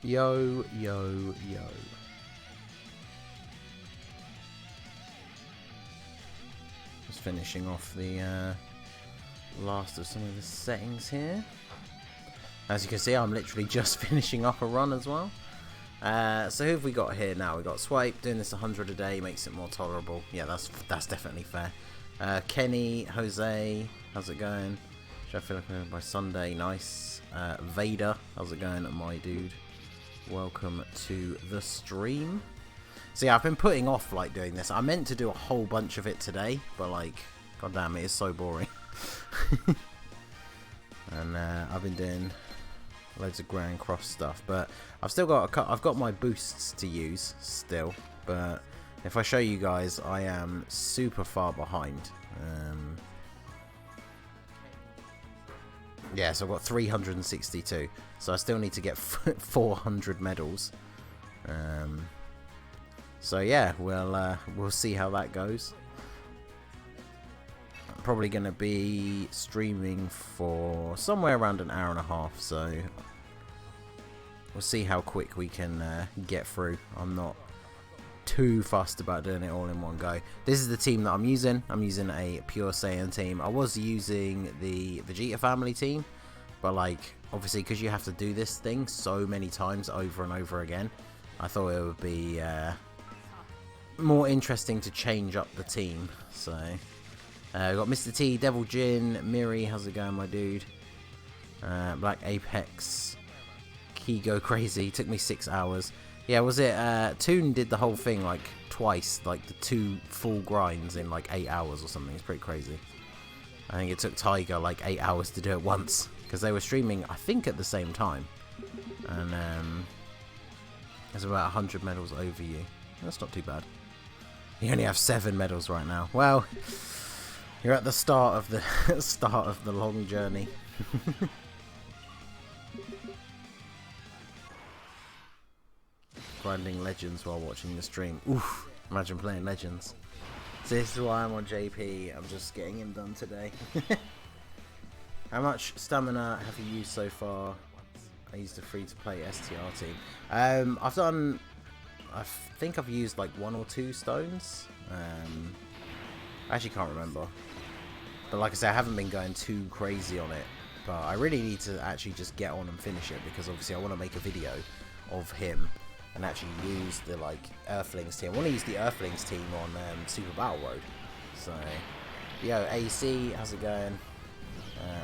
Yo, yo, yo. Just finishing off the last of some of the settings here. As you can see, I'm literally just finishing up a run as well. So who have we got here now? We got Swipe doing this 100 a day, makes it more tolerable. Yeah, that's definitely fair. Kenny, Jose, how's it going? Should I feel like by Sunday? Nice. Vader, how's it going, my dude? Welcome to the stream. So yeah, I've been putting off like doing this. I meant to do a whole bunch of it today, but like, goddamn, it is so boring. And I've been doing loads of Grand Cross stuff, but I've still got I've got my boosts to use still. But if I show you guys, I am super far behind. Yeah, so I've got 362. So I still need to get 400 medals. So yeah, we'll see how that goes. I'm probably going to be streaming for somewhere around an hour and a half. So we'll see how quick we can get through. I'm not too fussed about doing it all in one go. This is the team that I'm using. I'm using a pure Saiyan team. I was using the Vegeta family team, but like obviously because you have to do this thing so many times over and over again, I thought it would be more interesting to change up the team. So we've got Mr. T, Devil Jin, Miri, how's it going, my dude? Black Apex, Key Go Crazy. Took me 6 hours. Yeah, was it Toon did the whole thing like twice, like the 2 full grinds in like 8 hours or something. It's pretty crazy. I think it took Tiger like 8 hours to do it once, because they were streaming I think at the same time. And there's about 100 medals over you. That's not too bad. You only have 7 medals right now. Well, you're at the start of the long journey. Grinding Legends while watching the stream. Oof, imagine playing Legends. So this is why I'm on JP. I'm just getting him done today. How much stamina have you used so far? I used a free-to-play STR team. I think I've used like 1 or 2 stones. I actually can't remember. But like I said, I haven't been going too crazy on it. But I really need to actually just get on and finish it, because obviously I want to make a video of him and actually use the like Earthlings team. I want to use the Earthlings team on Super Battle Road. So, yo, AC, how's it going?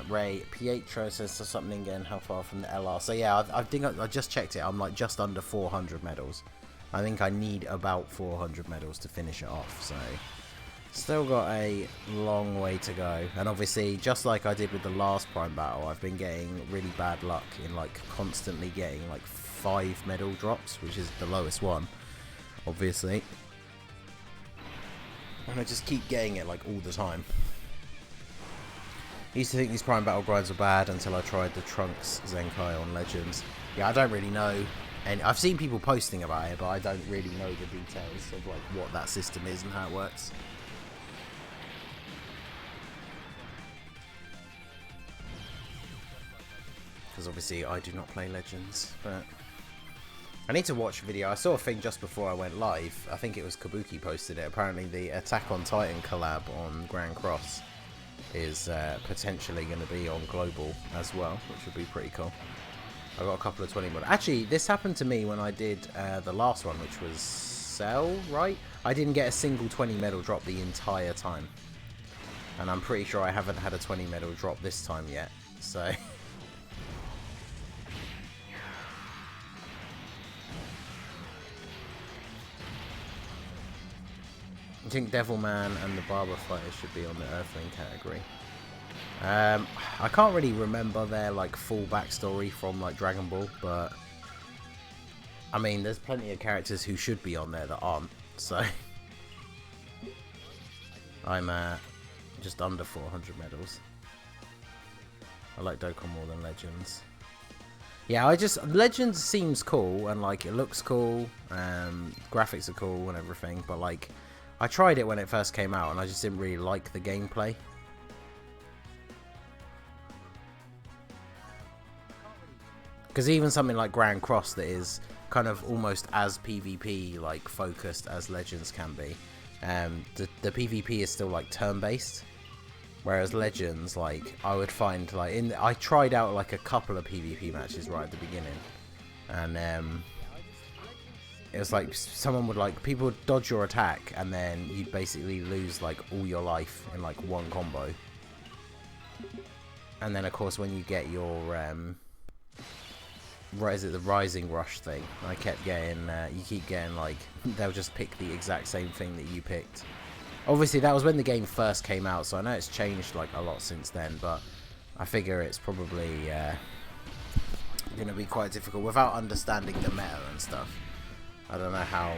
Ray, Pietro says something again. How far from the LR? So yeah, I think I just checked it. I'm like just under 400 medals. I think I need about 400 medals to finish it off. So still got a long way to go. And obviously, just like I did with the last Prime Battle, I've been getting really bad luck in like constantly getting like 5 medal drops, which is the lowest one, obviously. And I just keep getting it like all the time. I used to think these Prime Battle grinds were bad until I tried the Trunks Zenkai on Legends. Yeah, I don't really know, and I've seen people posting about it, but I don't really know the details of like what that system is and how it works. Because obviously I do not play Legends, but I need to watch a video. I saw a thing just before I went live. I think it was Kabuki posted it. Apparently the Attack on Titan collab on Grand Cross is potentially going to be on Global as well, which would be pretty cool. I got a couple of 20 medals. Actually, this happened to me when I did the last one, which was Cell, right? I didn't get a single 20 medal drop the entire time. And I'm pretty sure I haven't had a 20 medal drop this time yet. So I think Devilman and the Barber Fighter should be on the Earthling category. I can't really remember their like full backstory from like Dragon Ball, but I mean, there's plenty of characters who should be on there that aren't. So I'm just under 400 medals. I like Dokkan more than Legends. Yeah, Legends seems cool and like it looks cool. Graphics are cool and everything, but like I tried it when it first came out and I just didn't really like the gameplay. Because even something like Grand Cross that is kind of almost as PvP like focused as Legends can be, the PvP is still like turn based, whereas Legends, like, I would find like I tried out like a couple of PvP matches right at the beginning, and it was like people would dodge your attack and then you'd basically lose like all your life in like one combo. And then of course when you get your the Rising Rush thing, I kept getting you keep getting like they'll just pick the exact same thing that you picked. Obviously that was when the game first came out, so I know it's changed like a lot since then, but I figure it's probably gonna be quite difficult without understanding the meta and stuff. I don't know how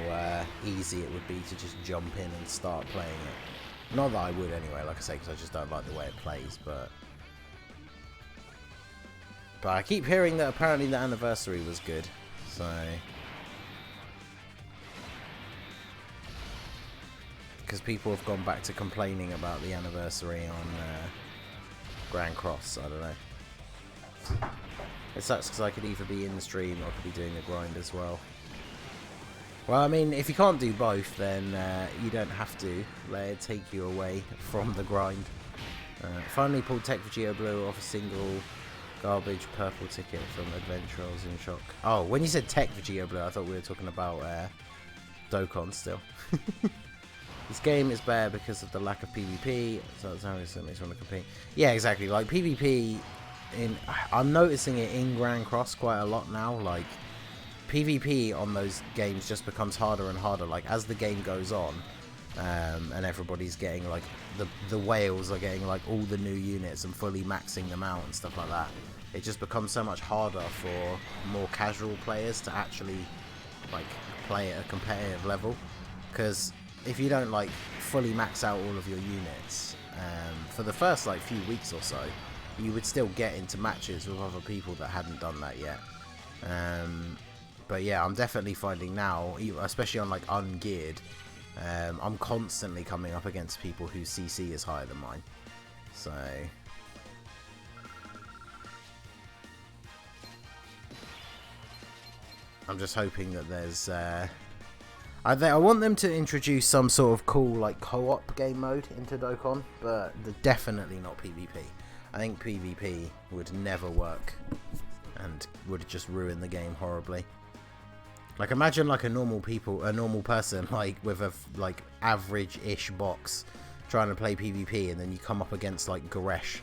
easy it would be to just jump in and start playing it. Not that I would anyway, like I say, because I just don't like the way it plays, but I keep hearing that apparently the anniversary was good, so because people have gone back to complaining about the anniversary on Grand Cross. I don't know. It sucks because I could either be in the stream or I could be doing the grind as well. Well, I mean, if you can't do both, then you don't have to let it take you away from the grind. Finally pulled Tech Vegeta Blue off a single garbage purple ticket from Adventure. I was in shock. Oh, when you said Tech Vegeta Blue, I thought we were talking about Dokkan still. This game is better because of the lack of PvP, so that's how it makes me want to compete. Yeah, exactly. Like PvP, I'm noticing it in Grand Cross quite a lot now. Like PvP on those games just becomes harder and harder. Like as the game goes on, and everybody's getting like the whales are getting like all the new units and fully maxing them out and stuff like that. It just becomes so much harder for more casual players to actually like play at a competitive level. Because if you don't like fully max out all of your units for the first like few weeks or so, you would still get into matches with other people that hadn't done that yet. But yeah, I'm definitely finding now, especially on like ungeared, I'm constantly coming up against people whose CC is higher than mine. So I'm just hoping that there's I want them to introduce some sort of cool like co-op game mode into Dokkan, but definitely not PvP. I think PvP would never work and would just ruin the game horribly. Like imagine like a normal person like with a like average-ish box trying to play PvP, and then you come up against like Goresh.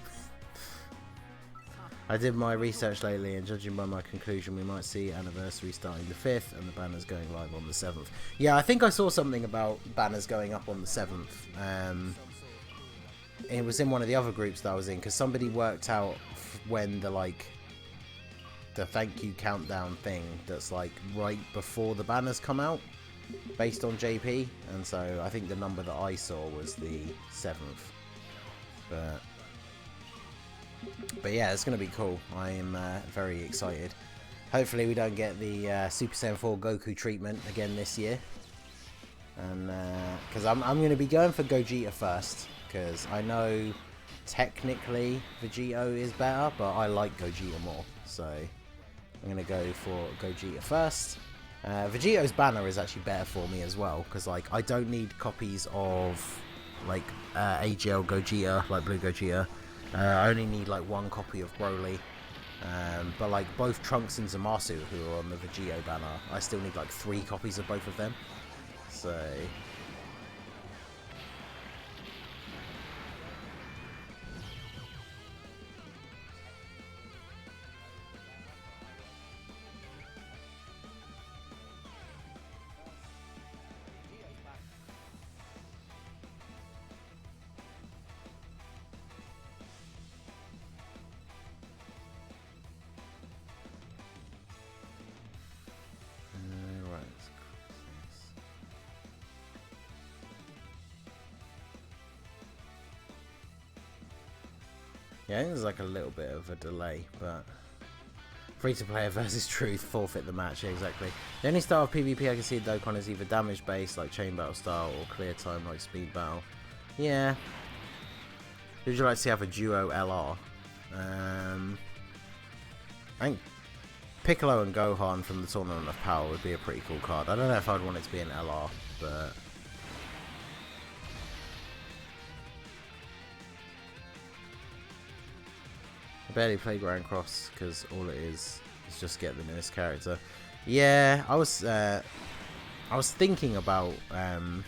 I did my research lately, and judging by my conclusion, we might see anniversary starting the 5th and the banners going live on the 7th. Yeah, I think I saw something about banners going up on the 7th. It was in one of the other groups that I was in, because somebody worked out when the thank you countdown thing that's like right before the banners come out based on JP, and so I think the number that I saw was the 7th. But yeah, it's going to be cool. I am very excited. Hopefully we don't get the Super Saiyan 4 Goku treatment again this year, and because I'm going to be going for Gogeta first, because I know technically Vegito is better, but I like Gogeta more, so I'm going to go for Gogeta first. Vegito's banner is actually better for me as well, because like I don't need copies of like AGL Gogeta, like Blue Gogeta. I only need like one copy of Broly, but like both Trunks and Zamasu, who are on the Vegito banner, I still need like 3 copies of both of them. So yeah, I think there's like a little bit of a delay, but free-to-player versus Truth, forfeit the match. Yeah, exactly. The only style of PvP I can see in Dokkan is either damage-based, like Chain Battle style, or clear time, like Speed Battle. Yeah. Would you like to see have a duo LR? I think Piccolo and Gohan from the Tournament of Power would be a pretty cool card. I don't know if I'd want it to be an LR, but... I barely play Grand Cross because all it is just get the newest character. Yeah, I was thinking about the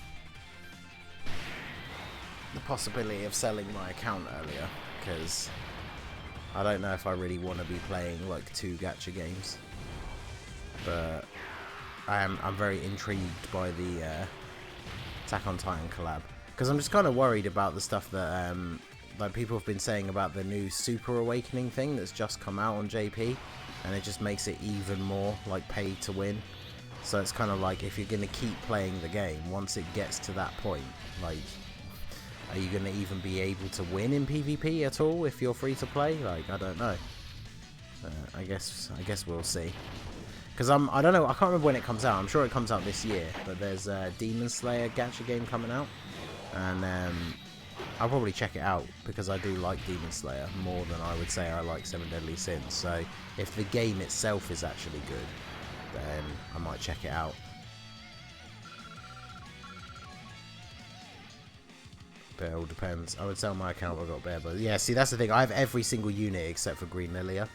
possibility of selling my account earlier, because I don't know if I really want to be playing like 2 gacha games, but I'm very intrigued by the Attack on Titan collab, because I'm just kind of worried about the stuff that like people have been saying about the new Super Awakening thing that's just come out on JP, and it just makes it even more like pay to win. So it's kind of like, if you're going to keep playing the game, once it gets to that point, like, are you going to even be able to win in PvP at all if you're free to play? Like, I don't know. I guess we'll see. Because I don't know, I can't remember when it comes out. I'm sure it comes out this year, but there's a Demon Slayer gacha game coming out, and I'll probably check it out because I do like Demon Slayer more than I would say I like 7 Deadly Sins. So if the game itself is actually good, then I might check it out. But it all depends. I would sell my account if I got Bear, but yeah, see, that's the thing. I have every single unit except for Green Lilia.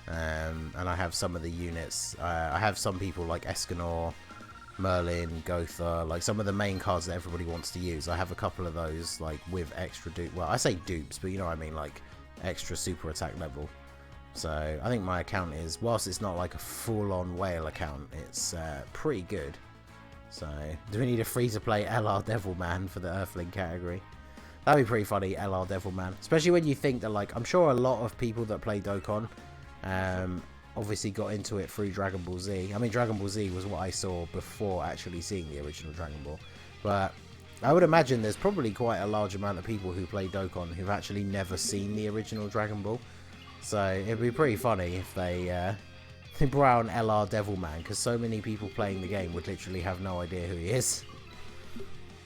And I have some of the units. I have some people like Escanor, Merlin, Gotha, like some of the main cards that everybody wants to use. I have a couple of those like with extra dupe. Well, I say dupes, but you know what I mean, like extra super attack level. So I think my account is, whilst it's not like a full-on whale account, it's pretty good. So do we need a free-to-play LR Devilman for the Earthling category? That'd be pretty funny, LR Devilman. Especially when you think that, like, I'm sure a lot of people that play Dokkan obviously got into it through Dragon Ball Z. I mean, Dragon Ball Z was what I saw before actually seeing the original Dragon Ball. But I would imagine there's probably quite a large amount of people who play Dokkan who've actually never seen the original Dragon Ball. So it'd be pretty funny if they brought out an LR Devilman, because so many people playing the game would literally have no idea who he is.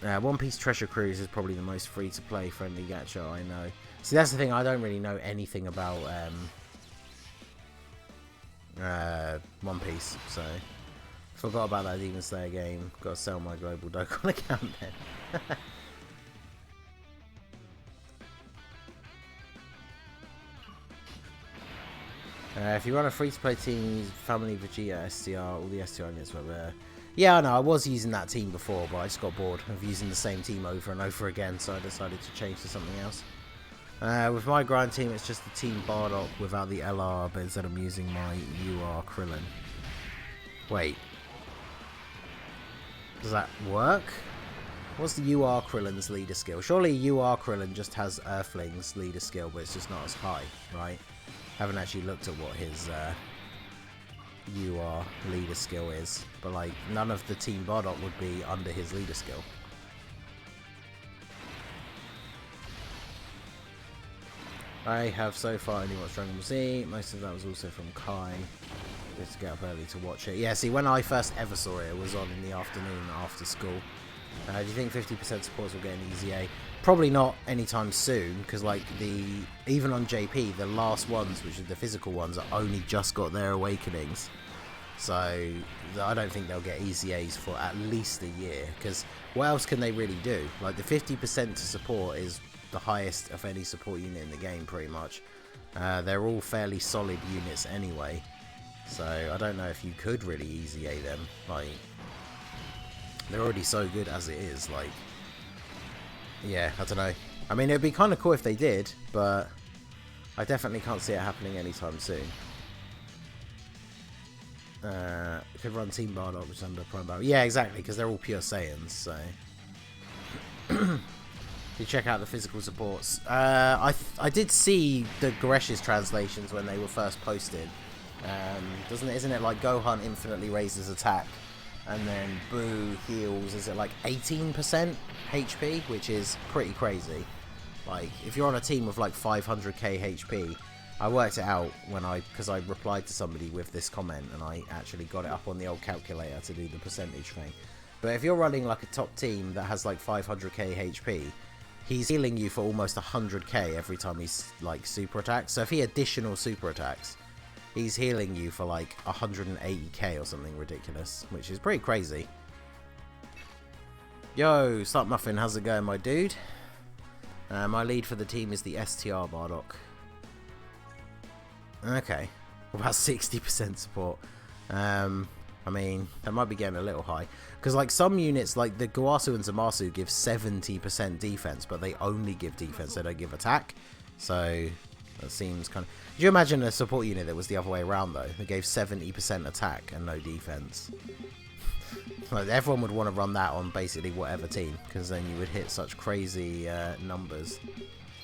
One Piece Treasure Cruise is probably the most free-to-play friendly gacha I know. See, that's the thing, I don't really know anything about One Piece, so forgot about that Demon Slayer game. Got to sell my global Dokkan account then. If you run a free-to-play team, use Family Vegeta STR, all the STR units were there. Yeah, I know, I was using that team before, but I just got bored of using the same team over and over again, so I decided to change to something else. With my grind team, it's just the Team Bardock without the LR, but instead I'm using my UR Krillin. Wait. Does that work? What's the UR Krillin's leader skill? Surely UR Krillin just has Earthling's leader skill, but it's just not as high, right? Haven't actually looked at what his UR leader skill is, but like none of the Team Bardock would be under his leader skill. I have so far only watched Dragon Ball Z. Most of that was also from Kai. Just to get up early to watch it. Yeah, see, when I first ever saw it, it was on in the afternoon after school. Do you think 50% supports will get an EZA? Probably not anytime soon, because like even on JP, the last ones, which are the physical ones, are only just got their awakenings. So I don't think they'll get EZAs for at least a year, because what else can they really do? Like the 50% to support is the highest of any support unit in the game, pretty much. They're all fairly solid units anyway, so I don't know if you could really EZA them. Like, they're already so good as it is. Like, yeah, I don't know. I mean, it'd be kind of cool if they did, but I definitely can't see it happening anytime soon. Could run Team Bardock, which is under Prime Battle. Yeah, exactly, because they're all pure Saiyans, so... You check out the physical supports. I did see the Goresh's translations when they were first posted. Isn't it like Gohan infinitely raises attack, and then Boo heals, is it like 18% HP, which is pretty crazy. Like, if you're on a team with like 500k HP, I worked it out because I replied to somebody with this comment, and I actually got it up on the old calculator to do the percentage thing. But if you're running like a top team that has like 500k HP, he's healing you for almost 100k every time he's like super attacks. So if he additional super attacks, he's healing you for like 180k or something ridiculous, which is pretty crazy. Yo, Sup Muffin, how's it going, my dude? My lead for the team is the STR Bardock. Okay, about 60% support. I mean, that might be getting a little high. Because, like, some units, like the Guasu and Zamasu, give 70% defense, but they only give defense, they don't give attack. So, that seems kind of... Could you imagine a support unit that was the other way around, though? They gave 70% attack and no defense. Like, everyone would want to run that on basically whatever team, because then you would hit such crazy numbers.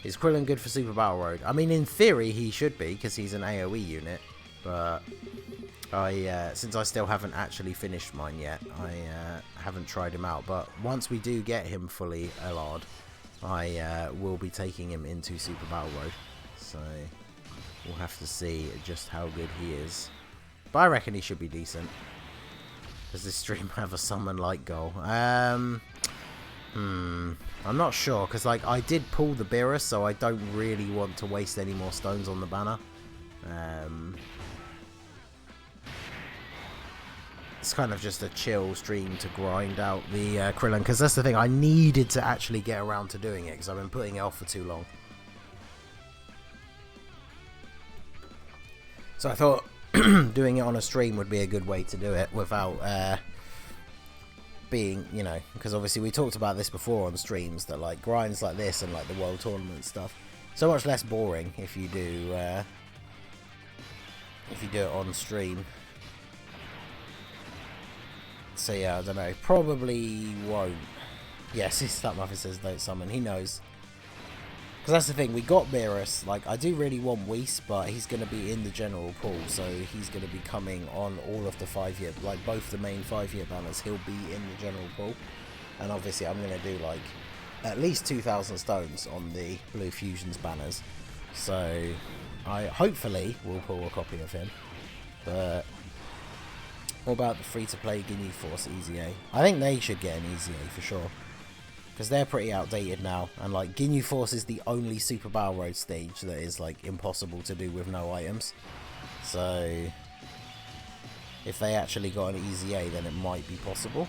Is Krillin good for Super Battle Road? I mean, in theory, he should be, because he's an AoE unit, but... since I still haven't actually finished mine yet, I haven't tried him out, but once we do get him fully LR'd, I will be taking him into Super Battle Road, so we'll have to see just how good he is, but I reckon he should be decent. Does this stream have a summon like goal? I'm not sure, because like I did pull the Beerus, so I don't really want to waste any more stones on the banner. It's kind of just a chill stream to grind out the Krillin, because that's the thing, I needed to actually get around to doing it because I've been putting it off for too long. So I thought doing it on a stream would be a good way to do it without being, you know, because obviously we talked about this before on streams, that like grinds like this and like the world tournament stuff, so much less boring if you do it on stream. So yeah, I don't know. Probably won't. Yes, his Stat Muffin says don't summon. He knows. Because that's the thing. We got Beerus. Like, I do really want Whis, but he's going to be in the general pool. So he's going to be coming on all of the 5-year... Like, both the main 5-year banners. He'll be in the general pool. And obviously, I'm going to do, like, at least 2,000 stones on the Blue Fusions banners. So, I hopefully will pull a copy of him. But... what about the free-to-play Ginyu Force Easy A? I think they should get an Easy A for sure. Because they're pretty outdated now. And like Ginyu Force is the only Super Battle Road stage that is like impossible to do with no items. So if they actually got an Easy A, then it might be possible.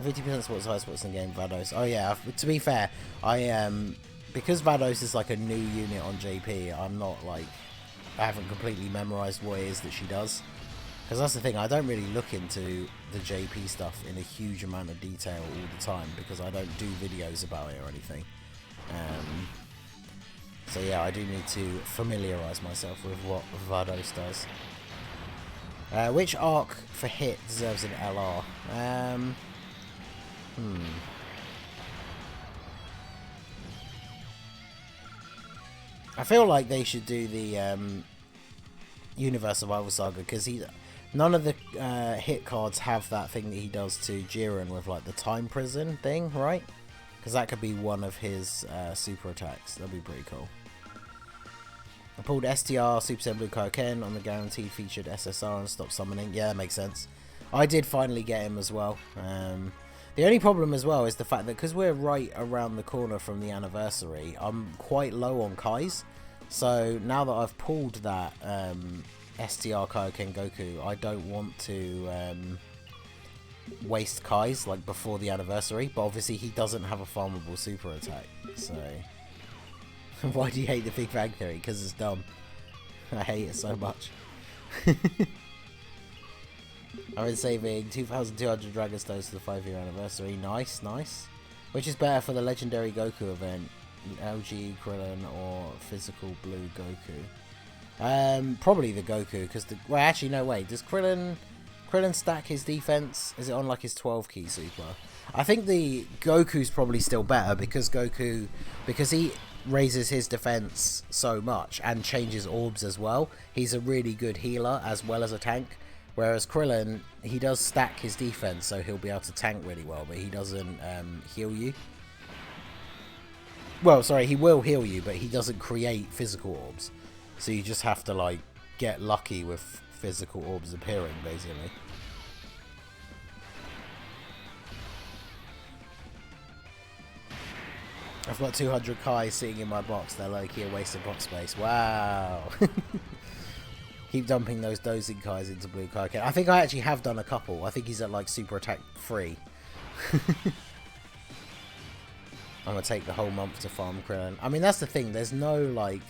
50% sports, high sports in game, Vados. Oh yeah, to be fair, because Vados is like a new unit on JP, I'm not like... I haven't completely memorised what it is that she does. Because that's the thing, I don't really look into the JP stuff in a huge amount of detail all the time, because I don't do videos about it or anything. So yeah, I do need to familiarise myself with what Vados does. Which arc for hit deserves an LR? I feel like they should do the Universe Survival Saga, because none of the hit cards have that thing that he does to Jiren with like the time prison thing, right? Because that could be one of his super attacks. That'd be pretty cool. I pulled STR Super Saiyan Blue Kaioken on the guaranteed featured SSR and stopped summoning. Yeah, that makes sense. I did finally get him as well. The only problem as well is the fact that because we're right around the corner from the anniversary, I'm quite low on Kais. So now that I've pulled that STR Kaioken Goku, I don't want to waste Kais like before the anniversary. But obviously he doesn't have a farmable super attack. So why do you hate the Big Bang Theory? Because it's dumb. I hate it so much. I've been saving 2,200 Dragon Stones for the 5-year anniversary. Nice, nice. Which is better for the Legendary Goku event? LG, Krillin, or Physical Blue Goku? Probably the Goku, because the... Well, actually, no, wait. Does Krillin stack his defense? Is it on, like, his 12-key super? I think the Goku's probably still better, because because he raises his defense so much, and changes orbs as well. He's a really good healer, as well as a tank. Whereas Krillin, he does stack his defense, so he'll be able to tank really well, but he doesn't heal you. Well, sorry, he will heal you, but he doesn't create physical orbs. So you just have to, like, get lucky with physical orbs appearing, basically. I've got 200 Kai sitting in my box. They're low-key a waste of box space. Wow. Keep dumping those dozing Kais into blue Kai. I think I actually have done a couple. I think he's at like super attack 3. I'm going to take the whole month to farm Krillin. I mean, that's the thing. There's no like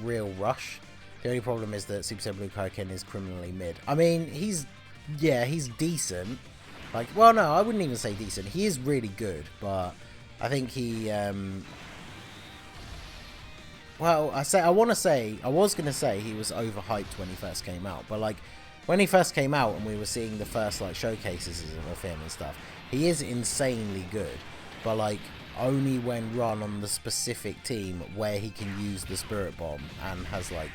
real rush. The only problem is that Super Saiyan Blue Kaioken is criminally mid. I mean, he's decent. Like, well, no, I wouldn't even say decent. He is really good, but I think he, well, I was going to say he was overhyped when he first came out, but like, when he first came out and we were seeing the first like showcases of him and stuff, he is insanely good, but like, only when run on the specific team where he can use the Spirit Bomb and has like,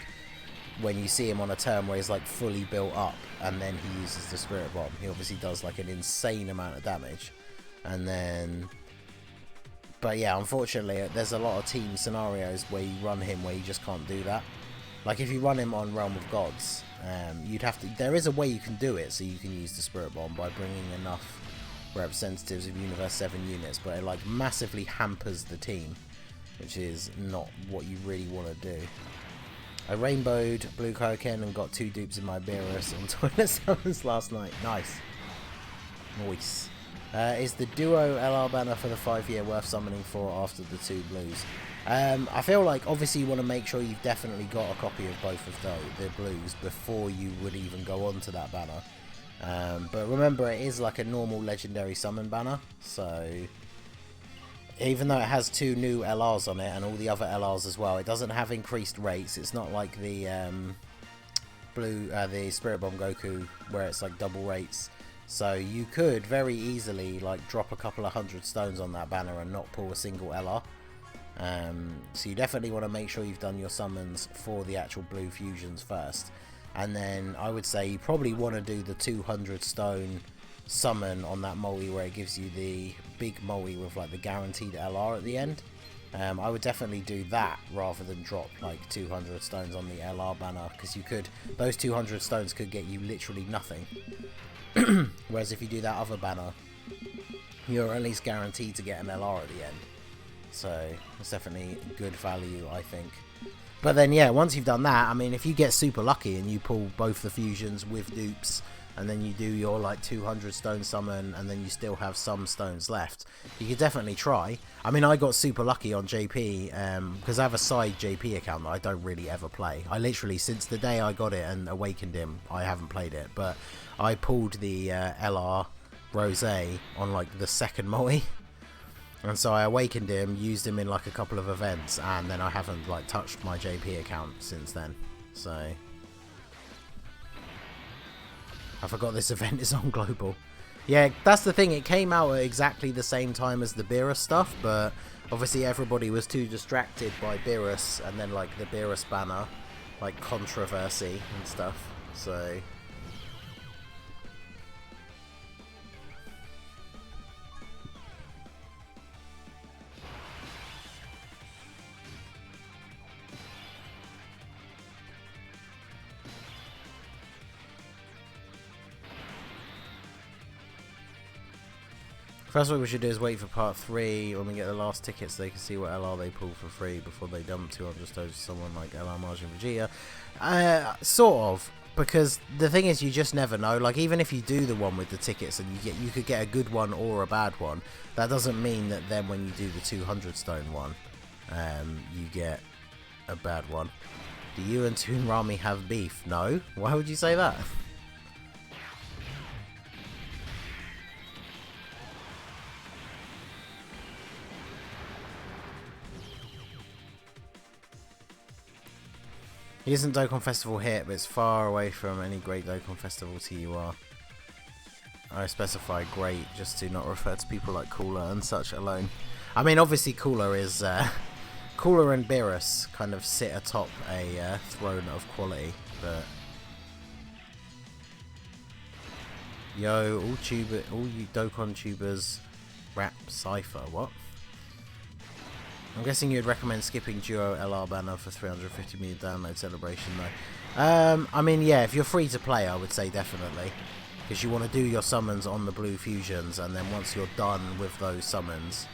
when you see him on a turn where he's like fully built up and then he uses the Spirit Bomb, he obviously does like an insane amount of damage. And then, but yeah, unfortunately there's a lot of team scenarios where you run him where you just can't do that. Like if you run him on Realm of Gods, you'd have to, there is a way you can do it so you can use the Spirit Bomb by bringing enough representatives of Universe 7 units, but it like massively hampers the team, which is not what you really want to do. I rainbowed Blue Kaioken and got 2 dupes in my Beerus on Toilet Summons last night. Nice. Nice. Is the Duo LR banner for the 5-year worth summoning for after the 2 blues? I feel like obviously you want to make sure you've definitely got a copy of both of the blues before you would even go on to that banner. But remember, it is like a normal legendary summon banner, so even though it has 2 new LRs on it and all the other LRs as well, it doesn't have increased rates. It's not like the the Spirit Bomb Goku where it's like double rates. So you could very easily like drop a couple of 100 stones on that banner and not pull a single LR. So you definitely want to make sure you've done your summons for the actual blue fusions first. And then I would say you probably want to do the 200 stone summon on that multi where it gives you the big multi with like the guaranteed LR at the end. I would definitely do that rather than drop like 200 stones on the LR banner, because you could, those 200 stones could get you literally nothing. Whereas if you do that other banner, you're at least guaranteed to get an LR at the end. So it's definitely good value, I think. But then yeah, once you've done that, I mean, if you get super lucky and you pull both the fusions with dupes, and then you do your like 200 stone summon, and then you still have some stones left, you could definitely try. I mean, I got super lucky on JP, because I have a side JP account that I don't really ever play. I literally, since the day I got it and awakened him, I haven't played it, but I pulled the LR Rose on like the second multi. And so I awakened him, used him in like a couple of events, and then I haven't like touched my JP account since then. So I forgot this event is on global. Yeah, that's the thing, it came out at exactly the same time as the Beerus stuff, but obviously everybody was too distracted by Beerus and then like the Beerus banner, like controversy and stuff. So first, what we should do is wait for part 3 when we get the last ticket so they can see what LR they pull for free before they dump 200 stones to someone like LR Margin Vegeta. Sort of, because the thing is, you just never know. Like, even if you do the one with the tickets and you could get a good one or a bad one, that doesn't mean that then when you do the 200 stone one, you get a bad one. Do you and Toon Rami have beef? No. Why would you say that? He isn't Dokkan Festival hit, but it's far away from any great Dokkan Festival TUR. I specify great just to not refer to people like Cooler and such alone. I mean, obviously Cooler is Cooler and Beerus kind of sit atop a throne of quality, but yo, all you Dokkan tubers rap Cypher. What? I'm guessing you'd recommend skipping Duo LR banner for 350 million download celebration though. I mean, yeah, if you're free to play, I would say definitely, because you want to do your summons on the blue fusions, and then once you're done with those summons,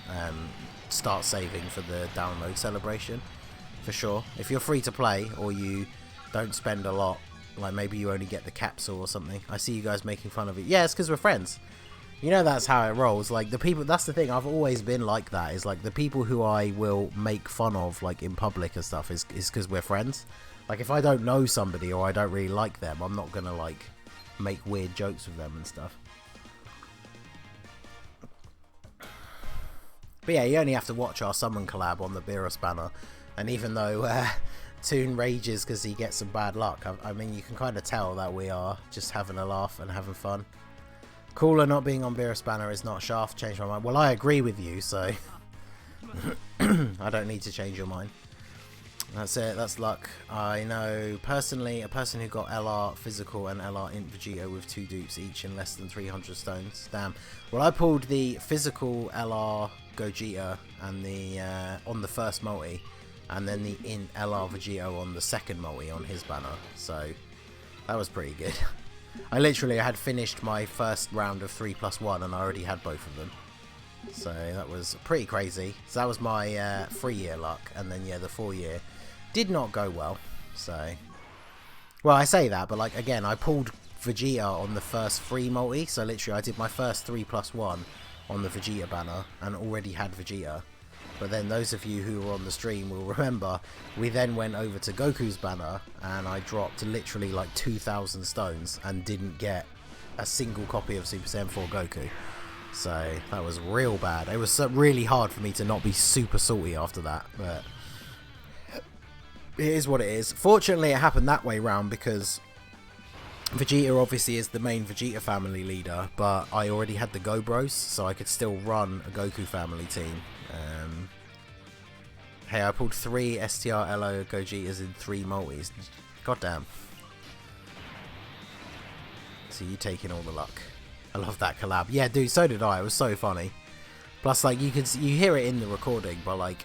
start saving for the download celebration, for sure. If you're free to play or you don't spend a lot, like maybe you only get the capsule or something. I see you guys making fun of it. Yeah, it's because we're friends. You know that's how it rolls. Like the people, that's the thing. I've always been like that. Is like the people who I will make fun of, like in public and stuff, is because we're friends. Like if I don't know somebody or I don't really like them, I'm not gonna like make weird jokes with them and stuff. But yeah, you only have to watch our summon collab on the Beerus banner, and even though Toon rages because he gets some bad luck, I mean you can kind of tell that we are just having a laugh and having fun. Cooler not being on Beerus banner is not Shaft. Change my mind. Well, I agree with you, so I don't need to change your mind. That's it. That's luck. I know personally a person who got LR physical and LR int Vegeta with 2 dupes each in less than 300 stones. Damn. Well, I pulled the physical LR Gogeta and the on the first multi, and then the int LR Vegeta on the second multi on his banner. So that was pretty good. I literally had finished my first round of 3+1 and I already had both of them. So that was pretty crazy. So that was my 3-year luck, and then yeah, the 4-year did not go well. So, well, I say that, but like again, I pulled Vegeta on the first free multi, so literally I did my first 3+1 on the Vegeta banner and already had Vegeta. But then those of you who were on the stream will remember we then went over to Goku's banner and I dropped literally like 2,000 stones and didn't get a single copy of Super Saiyan 4 Goku. So that was real bad. It was really hard for me to not be super salty after that, but it is what it is. Fortunately it happened that way round because Vegeta obviously is the main Vegeta family leader, but I already had the Go Bros, so I could still run a Goku family team. Hey, I pulled 3 STR LO Gogetas in 3 multis. Goddamn. So you taking all the luck. I love that collab. Yeah, dude, so did I. It was so funny. Plus, like, you hear it in the recording, but like,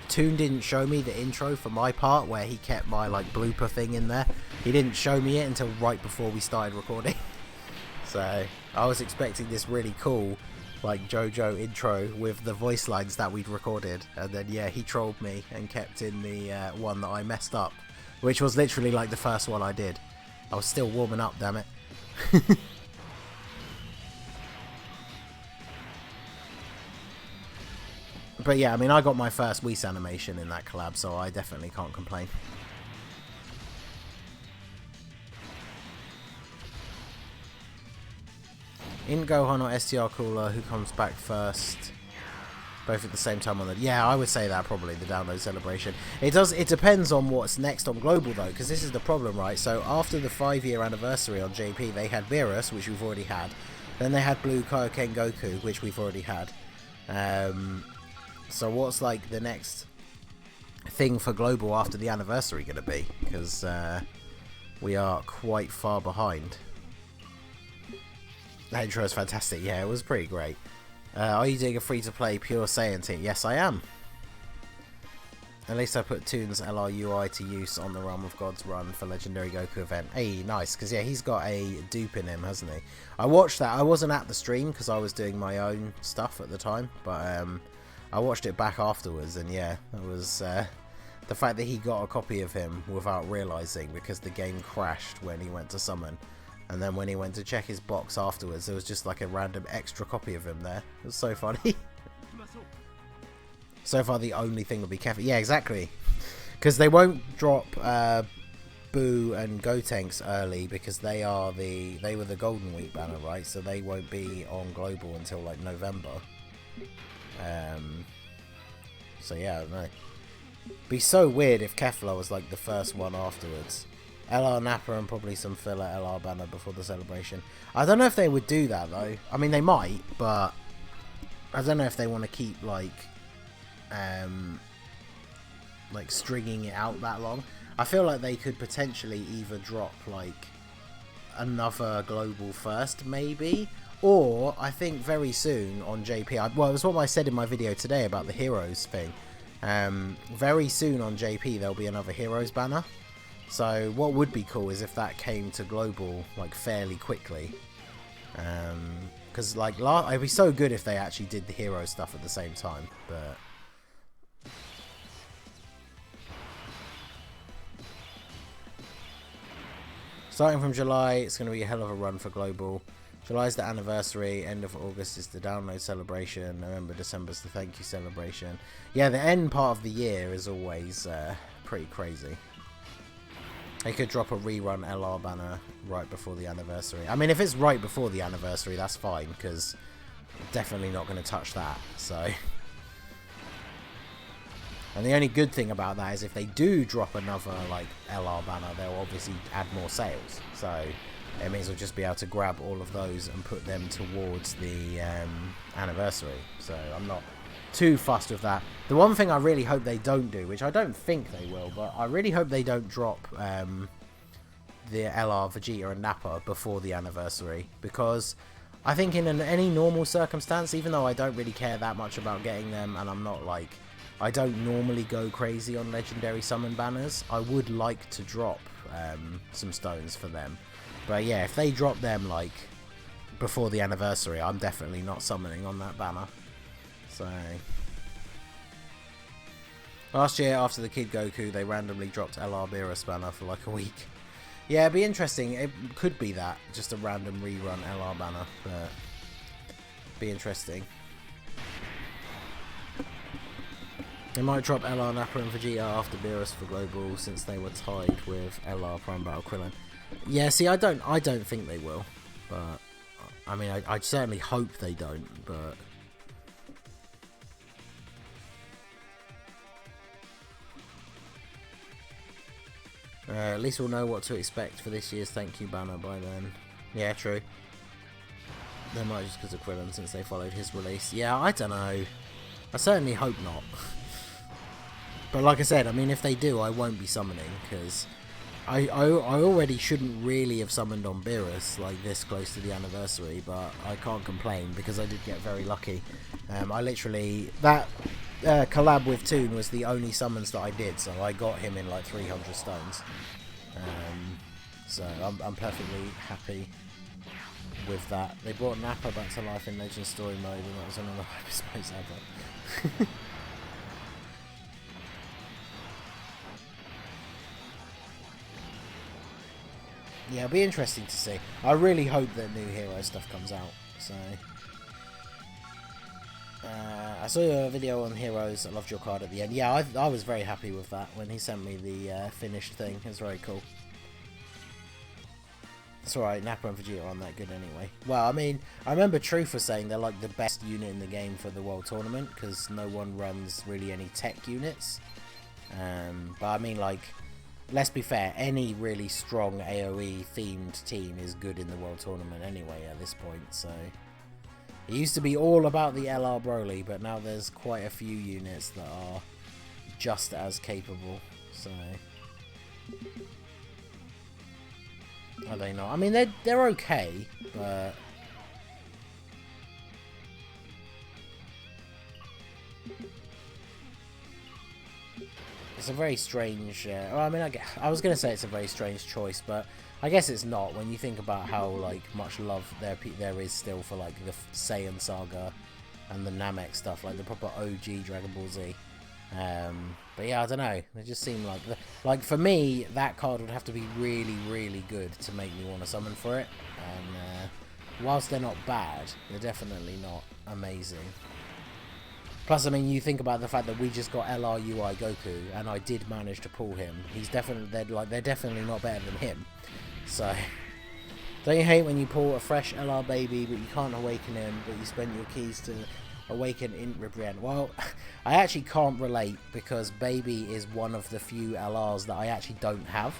Toon didn't show me the intro for my part where he kept my like blooper thing in there. He didn't show me it until right before we started recording. So I was expecting this really cool like JoJo intro with the voice lines that we'd recorded, and then yeah, he trolled me and kept in the one that I messed up, which was literally like the first one I did. I was still warming up, damn it. But yeah, I mean, I got my first Whis animation in that collab, so I definitely can't complain. In Gohan or STR Cooler, who comes back first? Both at the same time on the... Yeah, I would say that probably, the download celebration. It depends on what's next on Global, though, because this is the problem, right? So after the 5-year anniversary on JP, they had Beerus, which we've already had. Then they had Blue Kaioken Goku, which we've already had. So what's, like, the next thing for Global after the anniversary going to be? Because we are quite far behind. That intro is fantastic. Yeah, it was pretty great. Are you doing a free-to-play Pure Saiyan team? Yes, I am. At least I put Toon's LRUI to use on the Realm of Gods run for Legendary Goku event. Hey, nice, because yeah, he's got a dupe in him, hasn't he? I watched that. I wasn't at the stream because I was doing my own stuff at the time, but I watched it back afterwards, and yeah, it was the fact that he got a copy of him without realising because the game crashed when he went to summon. And then when he went to check his box afterwards, there was just like a random extra copy of him there. It was so funny. So far, the only thing will be Kefir. Yeah, exactly. Because they won't drop Boo and Gotenks early because they were the Golden Week banner, right? So they won't be on Global until like November. So yeah, I don't know. Be so weird if Kefla was like the first one afterwards. LR Nappa and probably some filler LR banner before the celebration. I don't know if they would do that though. I mean, they might, but I don't know if they want to keep like stringing it out that long. I feel like they could potentially either drop like another global first, maybe, or I think very soon on JP. Well, it was what I said in my video today about the Heroes thing. Very soon on JP there'll be another Heroes banner. So what would be cool is if that came to global like fairly quickly, because like it'd be so good if they actually did the hero stuff at the same time. But Starting from July, it's going to be a hell of a run for Global. July is the anniversary, end of August is the download celebration, November, December is the thank you celebration. Yeah, the end part of the year is always pretty crazy. They could drop a rerun LR banner right before the anniversary. I mean, if it's right before the anniversary, that's fine, because definitely not going to touch that, so... And the only good thing about that is if they do drop another, like, LR banner, they'll obviously add more sales. So, it means we'll just be able to grab all of those and put them towards the anniversary. So, I'm not too fussed with that. The one thing I really hope they don't do, which I don't think they will, but I really hope they don't drop the LR, Vegeta and Nappa before the anniversary. Because I think in any normal circumstance, even though I don't really care that much about getting them, and I'm not, like... I don't normally go crazy on legendary summon banners. I would like to drop some stones for them. But yeah, if they drop them like before the anniversary, I'm definitely not summoning on that banner. So last year after the Kid Goku, they randomly dropped LR Beerus banner for like a week. Yeah, it'd be interesting. It could be that, just a random rerun LR banner, but be interesting. They might drop LR Nappa and Vegeta after Beerus for Global, since they were tied with LR Prime Battle Krillin. Yeah, see, I don't think they will, but I mean, I certainly hope they don't, but at least we'll know what to expect for this year's thank you banner by then. Yeah, true. They might just because of Krillin, since they followed his release. Yeah, I don't know. I certainly hope not. But like I said, I mean, if they do, I won't be summoning, because I already shouldn't really have summoned on Beerus, like, this close to the anniversary, but I can't complain, because I did get very lucky. I literally... That collab with Toon was the only summons that I did, so I got him in, like, 300 stones. So I'm perfectly happy with that. They brought Nappa back to life in Legend Story mode, and that was another hyperspace ever. Yeah, it'll be interesting to see. I really hope that new hero stuff comes out. So, I saw your video on Heroes. I loved your card at the end. Yeah, I was very happy with that when he sent me the finished thing. It was very cool. It's alright, Nappa and Vegeta aren't that good anyway. Well, I mean, I remember Truth was saying they're like the best unit in the game for the World Tournament, because no one runs really any tech units. But I mean, like... Let's be fair, any really strong AoE themed team is good in the World Tournament anyway at this point, so... It used to be all about the LR Broly, but now there's quite a few units that are just as capable, so... Are they not? I mean, they're okay, but... It's a very strange... well, I mean, I was going to say it's a very strange choice, but I guess it's not when you think about how like much love there is still for like the Saiyan saga and the Namek stuff, like the proper OG Dragon Ball Z. But yeah, I don't know. It just seemed like... Like, for me, that card would have to be really, really good to make me want to summon for it. And whilst they're not bad, they're definitely not amazing. Plus, I mean, you think about the fact that we just got LR UI Goku, and I did manage to pull him. They're definitely not better than him. So, don't you hate when you pull a fresh LR baby, but you can't awaken him, but you spend your keys to awaken Int Ribrian? Well, I actually can't relate, because baby is one of the few LRs that I actually don't have.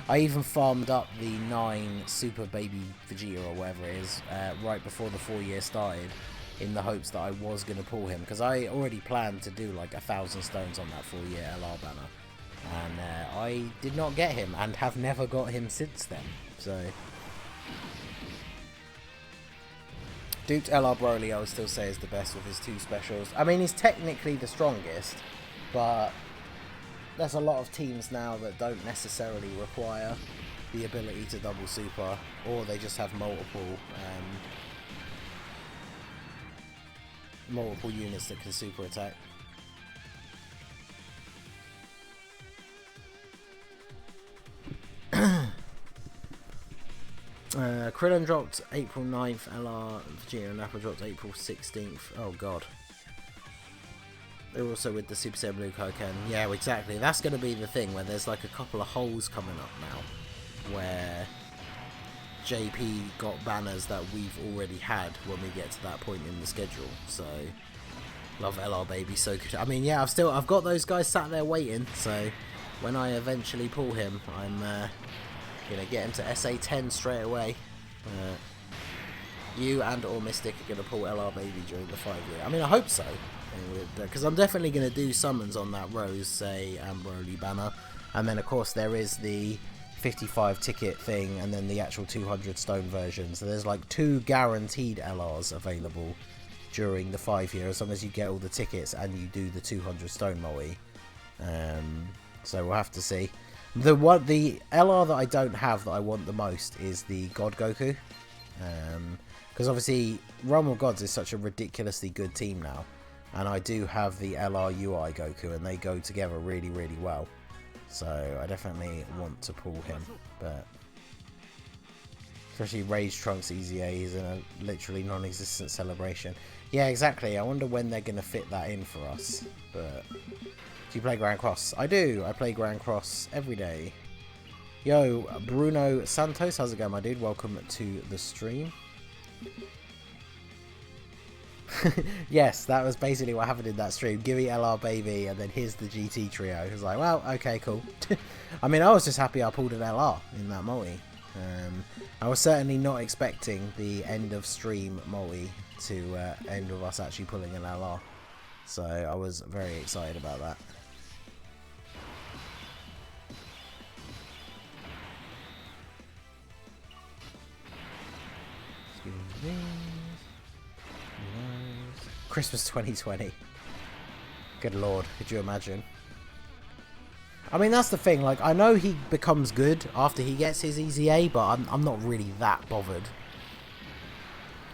I even farmed up the 9 Super Baby Vegeta, or whatever it is, right before the 4-year started, in the hopes that I was going to pull him, because I already planned to do like 1,000 stones on that 4-year LR banner, and I did not get him, and have never got him since then. So, duped LR Broly, I would still say is the best with his 2 specials. I mean, he's technically the strongest, but there's a lot of teams now that don't necessarily require the ability to double super, or they just have multiple units that can super attack. Krillin dropped April 9th, LR, Vegeta and Nappa dropped April 16th. Oh god. They're also with the Super Saiyan Blue Kaioken. Yeah, exactly. That's going to be the thing, where there's like a couple of holes coming up now, where JP got banners that we've already had when we get to that point in the schedule. So, love LR baby, so good. I mean, yeah, I've got those guys sat there waiting, so when I eventually pull him, I'm gonna get him to SA 10 straight away. You and or Mystic are gonna pull LR baby during the 5-year. I mean, I hope so, because I'm definitely gonna do summons on that Rose, say, and Broly banner, and then of course there is the 55 ticket thing, and then the actual 200 stone version. So there's like 2 guaranteed LRs available during the 5-year, as long as you get all the tickets and you do the 200 stone multi. So we'll have to see. The LR that I don't have that I want the most is the God Goku, because obviously Realm of Gods is such a ridiculously good team now, and I do have the LR UI Goku, and they go together really, really well. So I definitely want to pull him, but especially Rage Trunks EZA is in a literally non-existent celebration. Yeah, exactly. I wonder when they're going to fit that in for us. But do you play Grand Cross? I do. I play Grand Cross every day. Yo, Bruno Santos, how's it going, my dude? Welcome to the stream. Yes, that was basically what happened in that stream. Give me LR baby, and then here's the GT trio. It was like, well, okay, cool. I mean, I was just happy I pulled an LR in that multi. I was certainly not expecting the end of stream multi to end with us actually pulling an LR. So I was very excited about that. Excuse me. Christmas 2020. Good lord, could you imagine? I mean, that's the thing, like, I know he becomes good after he gets his EZA, but I'm not really that bothered.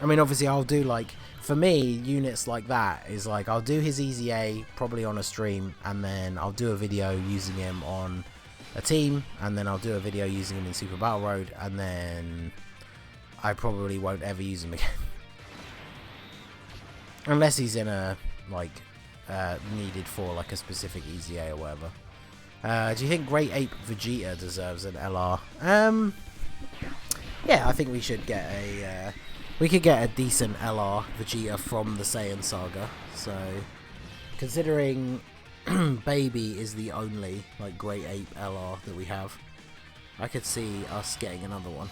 I mean, obviously I'll do, like, for me, units like that is like, I'll do his EZA probably on a stream, and then I'll do a video using him on a team, and then I'll do a video using him in Super Battle Road, and then I probably won't ever use him again. Unless he's in a, like, needed for, like, a specific EZA or whatever. Do you think Great Ape Vegeta deserves an LR? Yeah, I think we should get a, we could get a decent LR Vegeta from the Saiyan Saga. So, considering Baby is the only, like, Great Ape LR that we have, I could see us getting another one.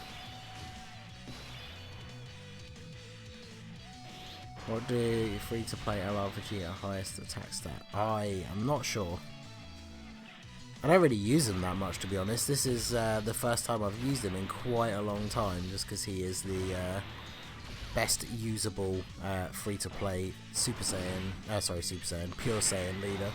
What do free-to-play LR Vegeta highest attack stat? I am not sure. I don't really use him that much, to be honest. This is the first time I've used him in quite a long time, just because he is the best usable free-to-play Super Saiyan, Pure Saiyan leader.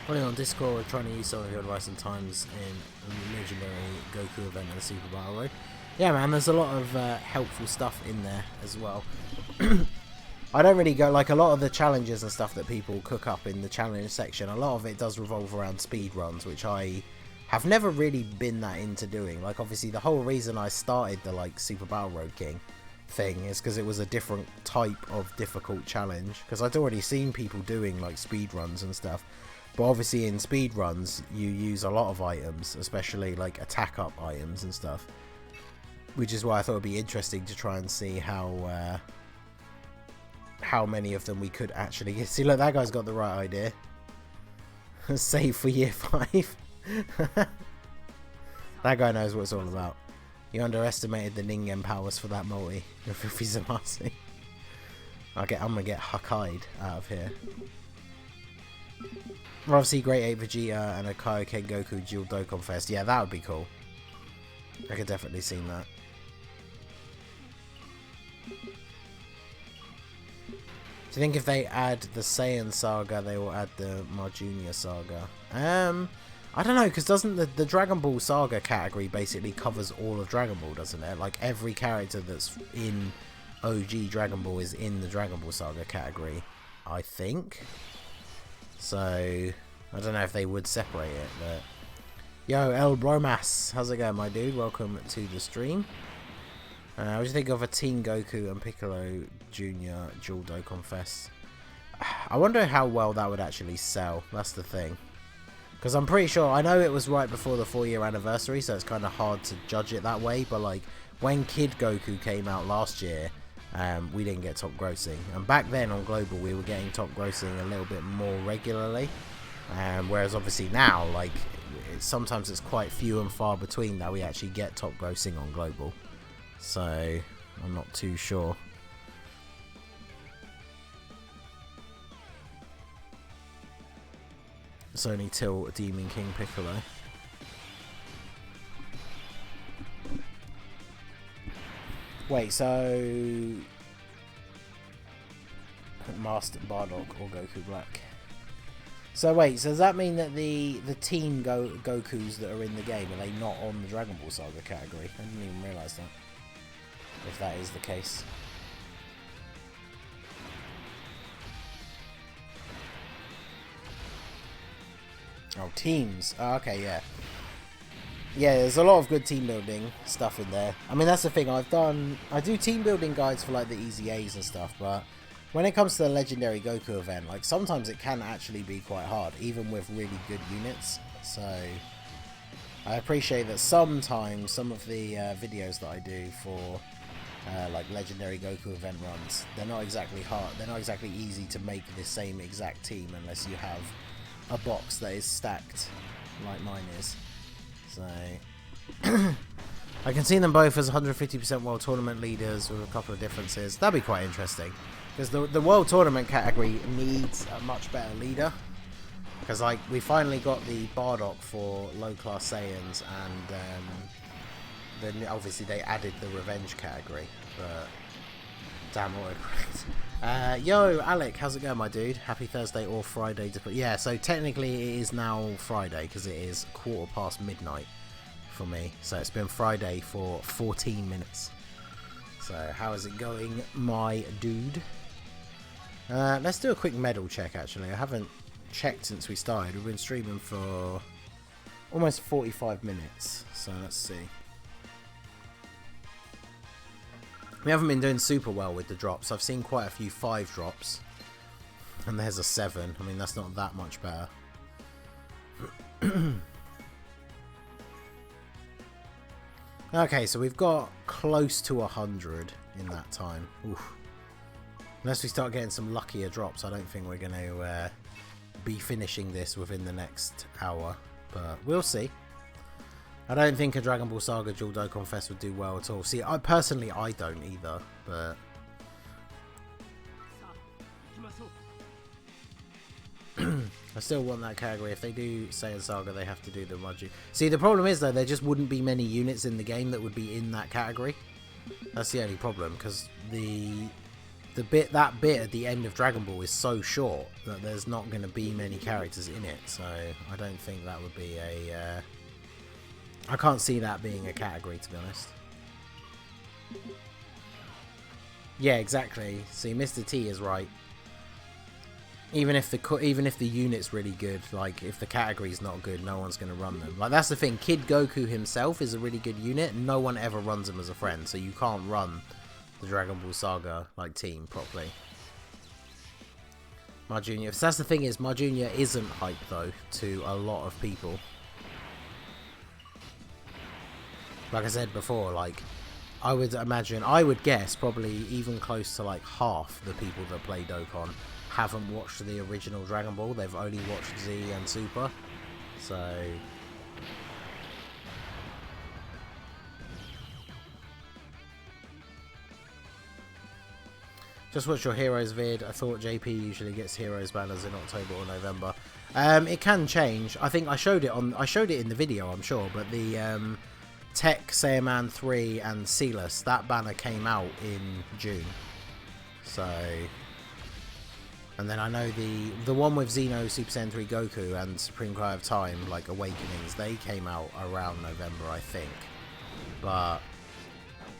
Running on Discord, we're trying to use some of your advice and times in the legendary Goku event and the Super Battle Road. Yeah, man, there's a lot of helpful stuff in there as well. I don't really go, like, a lot of the challenges and stuff that people cook up in the challenge section, a lot of it does revolve around speed runs, which I have never really been that into doing. Like, obviously, the whole reason I started the, like, Super Battle Road King thing is because it was a different type of difficult challenge, because I'd already seen people doing, like, speed runs and stuff. But obviously in speed runs, you use a lot of items, especially, like, attack up items and stuff. Which is why I thought it would be interesting to try and see how many of them we could actually get. See, look, that guy's got the right idea. Save for year 5. That guy knows what it's all about. You underestimated the Ningen powers for that multi. If he's a Marcy. I'm gonna get Hakkai'd out of here. We're obviously Great Ape Vegeta and a Kaioken Goku dual Dokkan Fest. Yeah, that would be cool. I could definitely see that. Do you think if they add the Saiyan Saga, they will add the Marjunia Saga? I don't know, because doesn't the Dragon Ball Saga category basically covers all of Dragon Ball, doesn't it? Like, every character that's in OG Dragon Ball is in the Dragon Ball Saga category, I think. So, I don't know if they would separate it, but Yo, El Bromas, how's it going, my dude? Welcome to the stream. What do you think of a Teen Goku and Piccolo Jr. Dual Dokkan Fest? I wonder how well that would actually sell. That's the thing. Because I'm pretty sure, I know it was right before the 4-year anniversary, so it's kind of hard to judge it that way. But like, when Kid Goku came out last year, we didn't get top grossing. And back then on Global, we were getting top grossing a little bit more regularly. Whereas obviously now, like, sometimes it's quite few and far between that we actually get top grossing on Global. So, I'm not too sure. It's only till Demon King Piccolo. Wait, so... Master Bardock or Goku Black. So wait, so does that mean that the teen Gokus that are in the game, are they not on the Dragon Ball Saga category? I didn't even realise that. If that is the case. Oh, teams. Oh, okay, yeah. Yeah, there's a lot of good team building stuff in there. I mean, that's the thing. I do team building guides for like the Easy A's and stuff, but when it comes to the Legendary Goku event, like sometimes it can actually be quite hard, even with really good units. So I appreciate that sometimes some of the videos that I do for like Legendary Goku event runs, they're not exactly hard. They're not exactly easy to make the same exact team unless you have a box that is stacked like mine is. So I can see them both as 150% World Tournament leaders with a couple of differences. That'd be quite interesting. Because the World Tournament category needs a much better leader. Because like we finally got the Bardock for low class Saiyans, and then obviously they added the Revenge category. But damn autocorrect. Yo, Alec, how's it going, my dude? Happy Thursday or Friday? Yeah, so technically it is now Friday because it is midnight for me. So it's been Friday for 14 minutes. So how is it going, my dude? Let's do a quick medal check, actually. I haven't checked since we started. We've been streaming for almost 45 minutes. So let's see. We haven't been doing super well with the drops. I've seen quite a few 5 drops. And there's a 7. I mean, that's not that much better. Okay, so we've got close to 100 in that time. Oof. Unless we start getting some luckier drops, I don't think we're going to be finishing this within the next hour. But we'll see. I don't think a Dragon Ball Saga Dual Dokkan Fest would do well at all. See, I personally don't either, but I still want that category. If they do Saiyan Saga, they have to do the Maju. See, the problem is though, there just wouldn't be many units in the game that would be in that category. That's the only problem, because that bit at the end of Dragon Ball is so short that there's not going to be many characters in it. So I don't think that would be a. I can't see that being a category, to be honest. Yeah, exactly. See, Mr. T is right. Even if the unit's really good, like if the category's not good, no one's going to run them. Like that's the thing. Kid Goku himself is a really good unit. No one ever runs him as a friend, so you can't run the Dragon Ball Saga like team properly. My Junior. So that's the thing is, My Junior isn't hype though to a lot of people. Like I said before, like I would guess probably even close to like half the people that play Dokkan haven't watched the original Dragon Ball. They've only watched Z and Super. So just watch your Heroes vid. I thought JP usually gets Heroes banners in October or November. It can change. I think I showed it in the video, I'm sure, but the Tech, Saiyaman 3 and Sealess, that banner came out in June. So, and then I know the one with Xeno, Super Saiyan 3 Goku and Supreme Cry of Time, like Awakenings, they came out around November, I think. But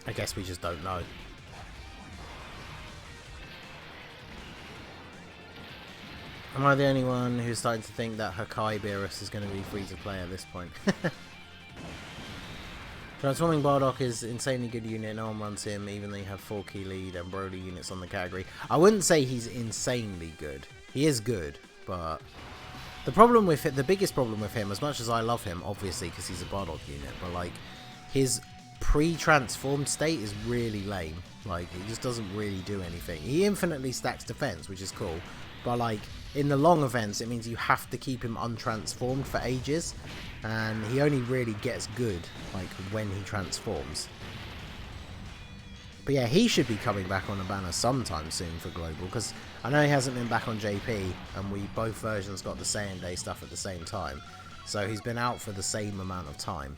I guess we just don't know. Am I the only one who's starting to think that Hakai Beerus is going to be free to play at this point? Transforming Bardock is an insanely good unit. No one runs him, even though you have 4 key lead and Broly units on the category. I wouldn't say he's insanely good. He is good, but the problem with it, the biggest problem with him, as much as I love him, obviously because he's a Bardock unit, but like his pre-transformed state is really lame. Like he just doesn't really do anything. He infinitely stacks defense, which is cool, but like in the long events, it means you have to keep him untransformed for ages, and he only really gets good like when he transforms. But yeah, he should be coming back on a banner sometime soon for Global, because I know he hasn't been back on JP, and we both versions got the Saiyan Day stuff at the same time, so he's been out for the same amount of time,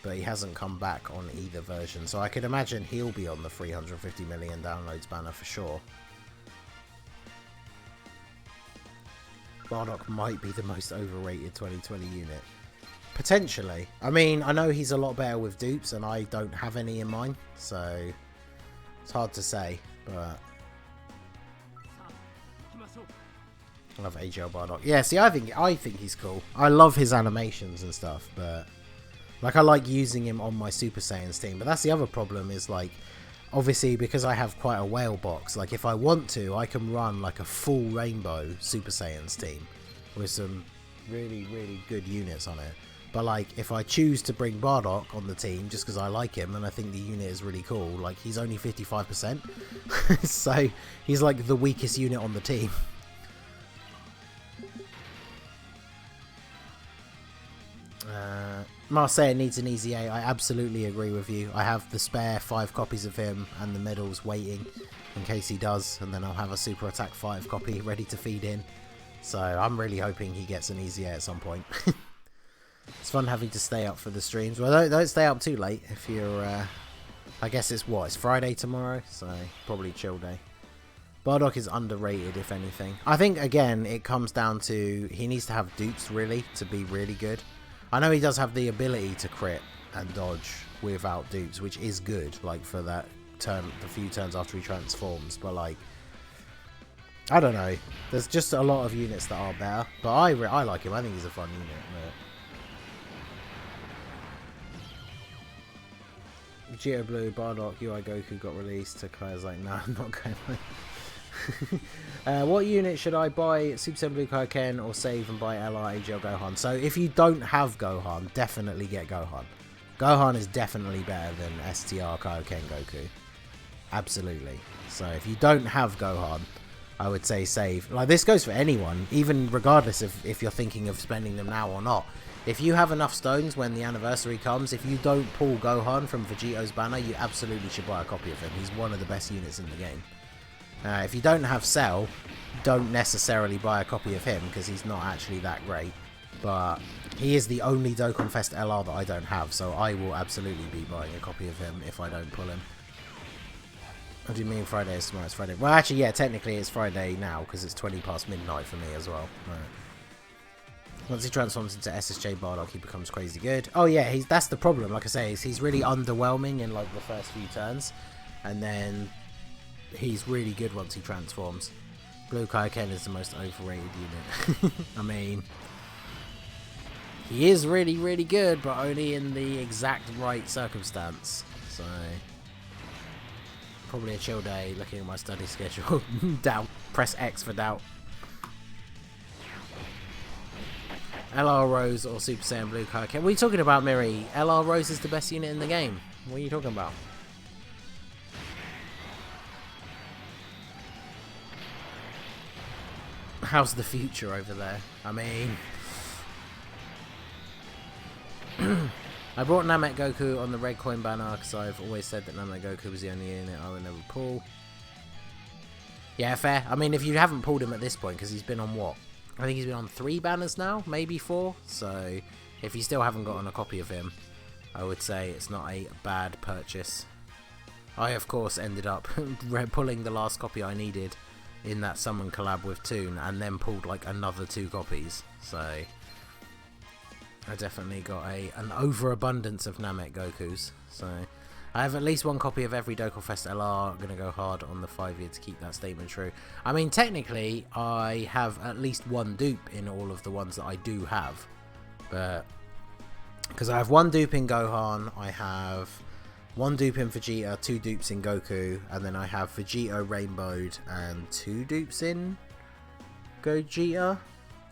but he hasn't come back on either version, so I could imagine he'll be on the 350 million downloads banner for sure. Bardock might be the most overrated 2020 unit. Potentially. I mean, I know he's a lot better with dupes, and I don't have any in mind, so it's hard to say, but I love AGL Bardock. Yeah, see, I think he's cool. I love his animations and stuff, but like I like using him on my Super Saiyans team. But that's the other problem is like, obviously because I have quite a whale box, like if I want to, I can run like a full rainbow Super Saiyans team with some really, really good units on it. But like if I choose to bring Bardock on the team just because I like him and I think the unit is really cool, like he's only 55%. So he's like the weakest unit on the team. Marseille needs an easy A. I absolutely agree with you. I have the spare 5 copies of him and the medals waiting in case he does, and then I'll have a Super Attack 5 copy ready to feed in. So I'm really hoping he gets an easy A at some point. It's fun having to stay up for the streams. Well, don't stay up too late if you're... I guess it's what? It's Friday tomorrow, so probably chill day. Bardock is underrated, if anything. I think, again, it comes down to he needs to have dupes, really, to be really good. I know he does have the ability to crit and dodge without dupes, which is good, like for that turn, the few turns after he transforms, but like, I don't know, there's just a lot of units that are better, but I like him. I think he's a fun unit. But Vegeta Blue, Bardock, UI Goku got released. Takai's like, nah, I'm not going what unit should I buy? Super Saiyan Blue Kaioken or save and buy LR AGL Gohan? So if you don't have Gohan, definitely get Gohan. Gohan is definitely better than STR Kaioken Goku. Absolutely. So if you don't have Gohan, I would say save. Like this goes for anyone, even regardless of if you're thinking of spending them now or not. If you have enough stones when the anniversary comes, if you don't pull Gohan from Vegeto's banner, you absolutely should buy a copy of him. He's one of the best units in the game. If you don't have Cell, don't necessarily buy a copy of him because he's not actually that great. But he is the only Dokkan Fest LR that I don't have, so I will absolutely be buying a copy of him if I don't pull him. What do you mean Friday is tomorrow? It's Friday. Well, actually, yeah, technically it's Friday now because it's 20 past midnight for me as well. Right. Once he transforms into SSJ Bardock, he becomes crazy good. Oh yeah, that's the problem. Like I say, he's really underwhelming in like the first few turns, and then he's really good once he transforms. Blue Kaioken is the most overrated unit. I mean, he is really, really good, but only in the exact right circumstance. So, probably a chill day looking at my study schedule. Doubt. Press X for doubt. LR Rose or Super Saiyan Blue Kaioken. What are you talking about, Miri? LR Rose is the best unit in the game. What are you talking about? How's the future over there? I mean... I brought Namek Goku on the red coin banner because I've always said that Namek Goku was the only unit I would never pull. Yeah, fair. I mean, if you haven't pulled him at this point, because he's been on what? I think he's been on 3 banners now, maybe 4. So, if you still haven't gotten a copy of him, I would say it's not a bad purchase. I, of course, ended up pulling the last copy I needed in that Summon collab with Toon, and then pulled like another 2 copies. So, I definitely got an overabundance of Namek Gokus. So, I have at least one copy of every Dokkan Fest LR. I'm going to go hard on the 5-year to keep that statement true. I mean, technically, I have at least one dupe in all of the ones that I do have. But, because I have one dupe in Gohan, I have one dupe in Vegeta, 2 dupes in Goku, and then I have Vegeta rainbowed and 2 dupes in Gogeta.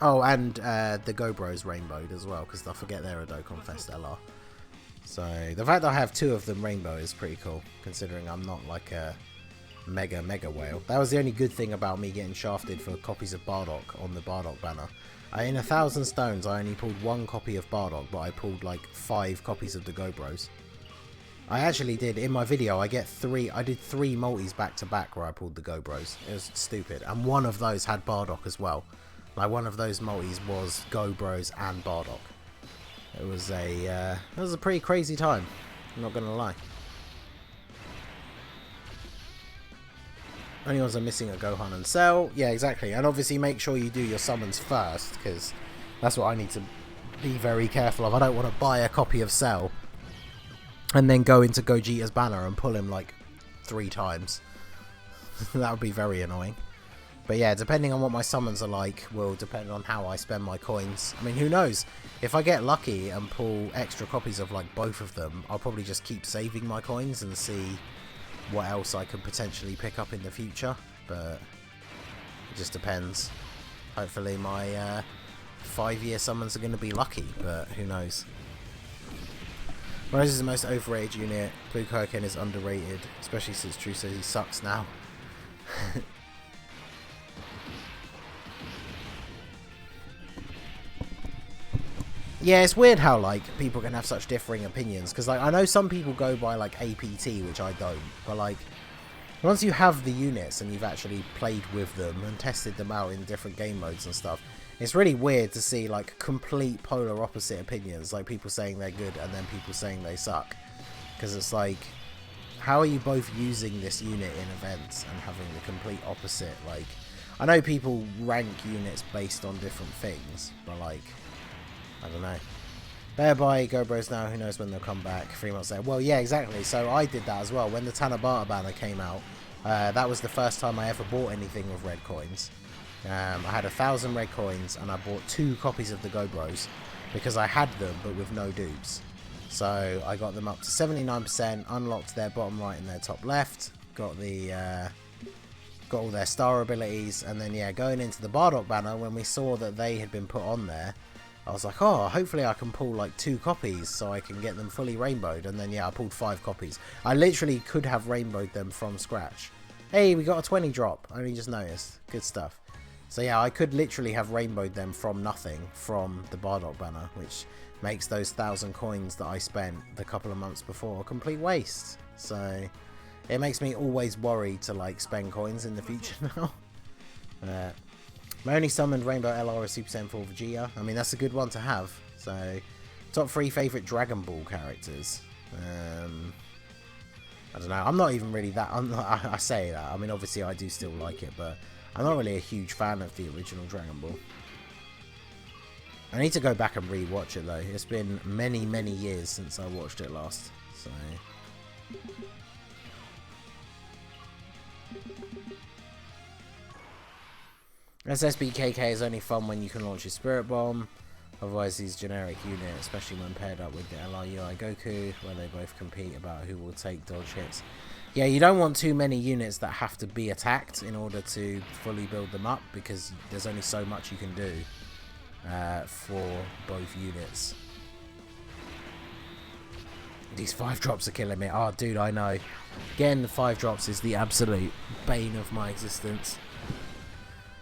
Oh, and the Gobros rainbowed as well, because I forget they're a Dokkan Fest LR. So, the fact that I have 2 of them rainbow is pretty cool, considering I'm not like a mega whale. That was the only good thing about me getting shafted for copies of Bardock on the Bardock banner. In 1,000 stones, I only pulled 1 copy of Bardock, but I pulled like 5 copies of the Gobros. I actually did, in my video, I did 3 multis back to back where I pulled the Gobros. It was stupid. And one of those had Bardock as well. Like, one of those multis was Gobros and Bardock. It was a pretty crazy time, I'm not gonna lie. Only ones I'm missing are Gohan and Cell. Yeah, exactly. And obviously make sure you do your summons first, because that's what I need to be very careful of. I don't want to buy a copy of Cell and then go into Gogeta's banner and pull him like 3 times. That would be very annoying. But yeah, depending on what my summons are like will depend on how I spend my coins. I mean, who knows? If I get lucky and pull extra copies of like both of them, I'll probably just keep saving my coins and see what else I could potentially pick up in the future. But it just depends. Hopefully my 5-year summons are going to be lucky, but who knows? Rose is the most overrated unit. Blue Koken is underrated, especially since True says he sucks now. Yeah, it's weird how like people can have such differing opinions, because like I know some people go by like APT, which I don't, but like once you have the units and you've actually played with them and tested them out in different game modes and stuff, it's really weird to see like complete polar opposite opinions, like people saying they're good and then people saying they suck, because it's like, how are you both using this unit in events and having the complete opposite? Like, I know people rank units based on different things, but like, I don't know. Thereby, Gobros now, who knows when they'll come back 3 months later. Well, yeah, exactly. So I did that as well. When the Tanabata banner came out, that was the first time I ever bought anything with red coins. I had 1,000 red coins and I bought 2 copies of the Gobros because I had them but with no dupes. So I got them up to 79%, unlocked their bottom right and their top left, got all their star abilities, and then yeah, going into the Bardock banner, when we saw that they had been put on there, I was like, oh, hopefully I can pull like 2 copies so I can get them fully rainbowed. And then yeah, I pulled 5 copies. I literally could have rainbowed them from scratch. Hey, we got a 20 drop. I only just noticed. Good stuff. So yeah, I could literally have rainbowed them from nothing from the Bardock banner, which makes those 1,000 coins that I spent the couple of months before a complete waste. So it makes me always worry to like spend coins in the future now. My only summoned Rainbow LR is Super Saiyan 4 Vegeta. I mean, that's a good one to have. So, top 3 favourite Dragon Ball characters. I don't know. I'm not even really that... I say that. I mean, obviously, I do still like it, but I'm not really a huge fan of the original Dragon Ball. I need to go back and re-watch it, though. It's been many, many years since I watched it last. So... SSBKK is only fun when you can launch your Spirit Bomb, otherwise he's generic unit, especially when paired up with the LRUI Goku, where they both compete about who will take dodge hits. Yeah, you don't want too many units that have to be attacked in order to fully build them up, because there's only so much you can do for both units. These 5 drops are killing me. Oh, dude, I know. Getting the 5 drops is the absolute bane of my existence.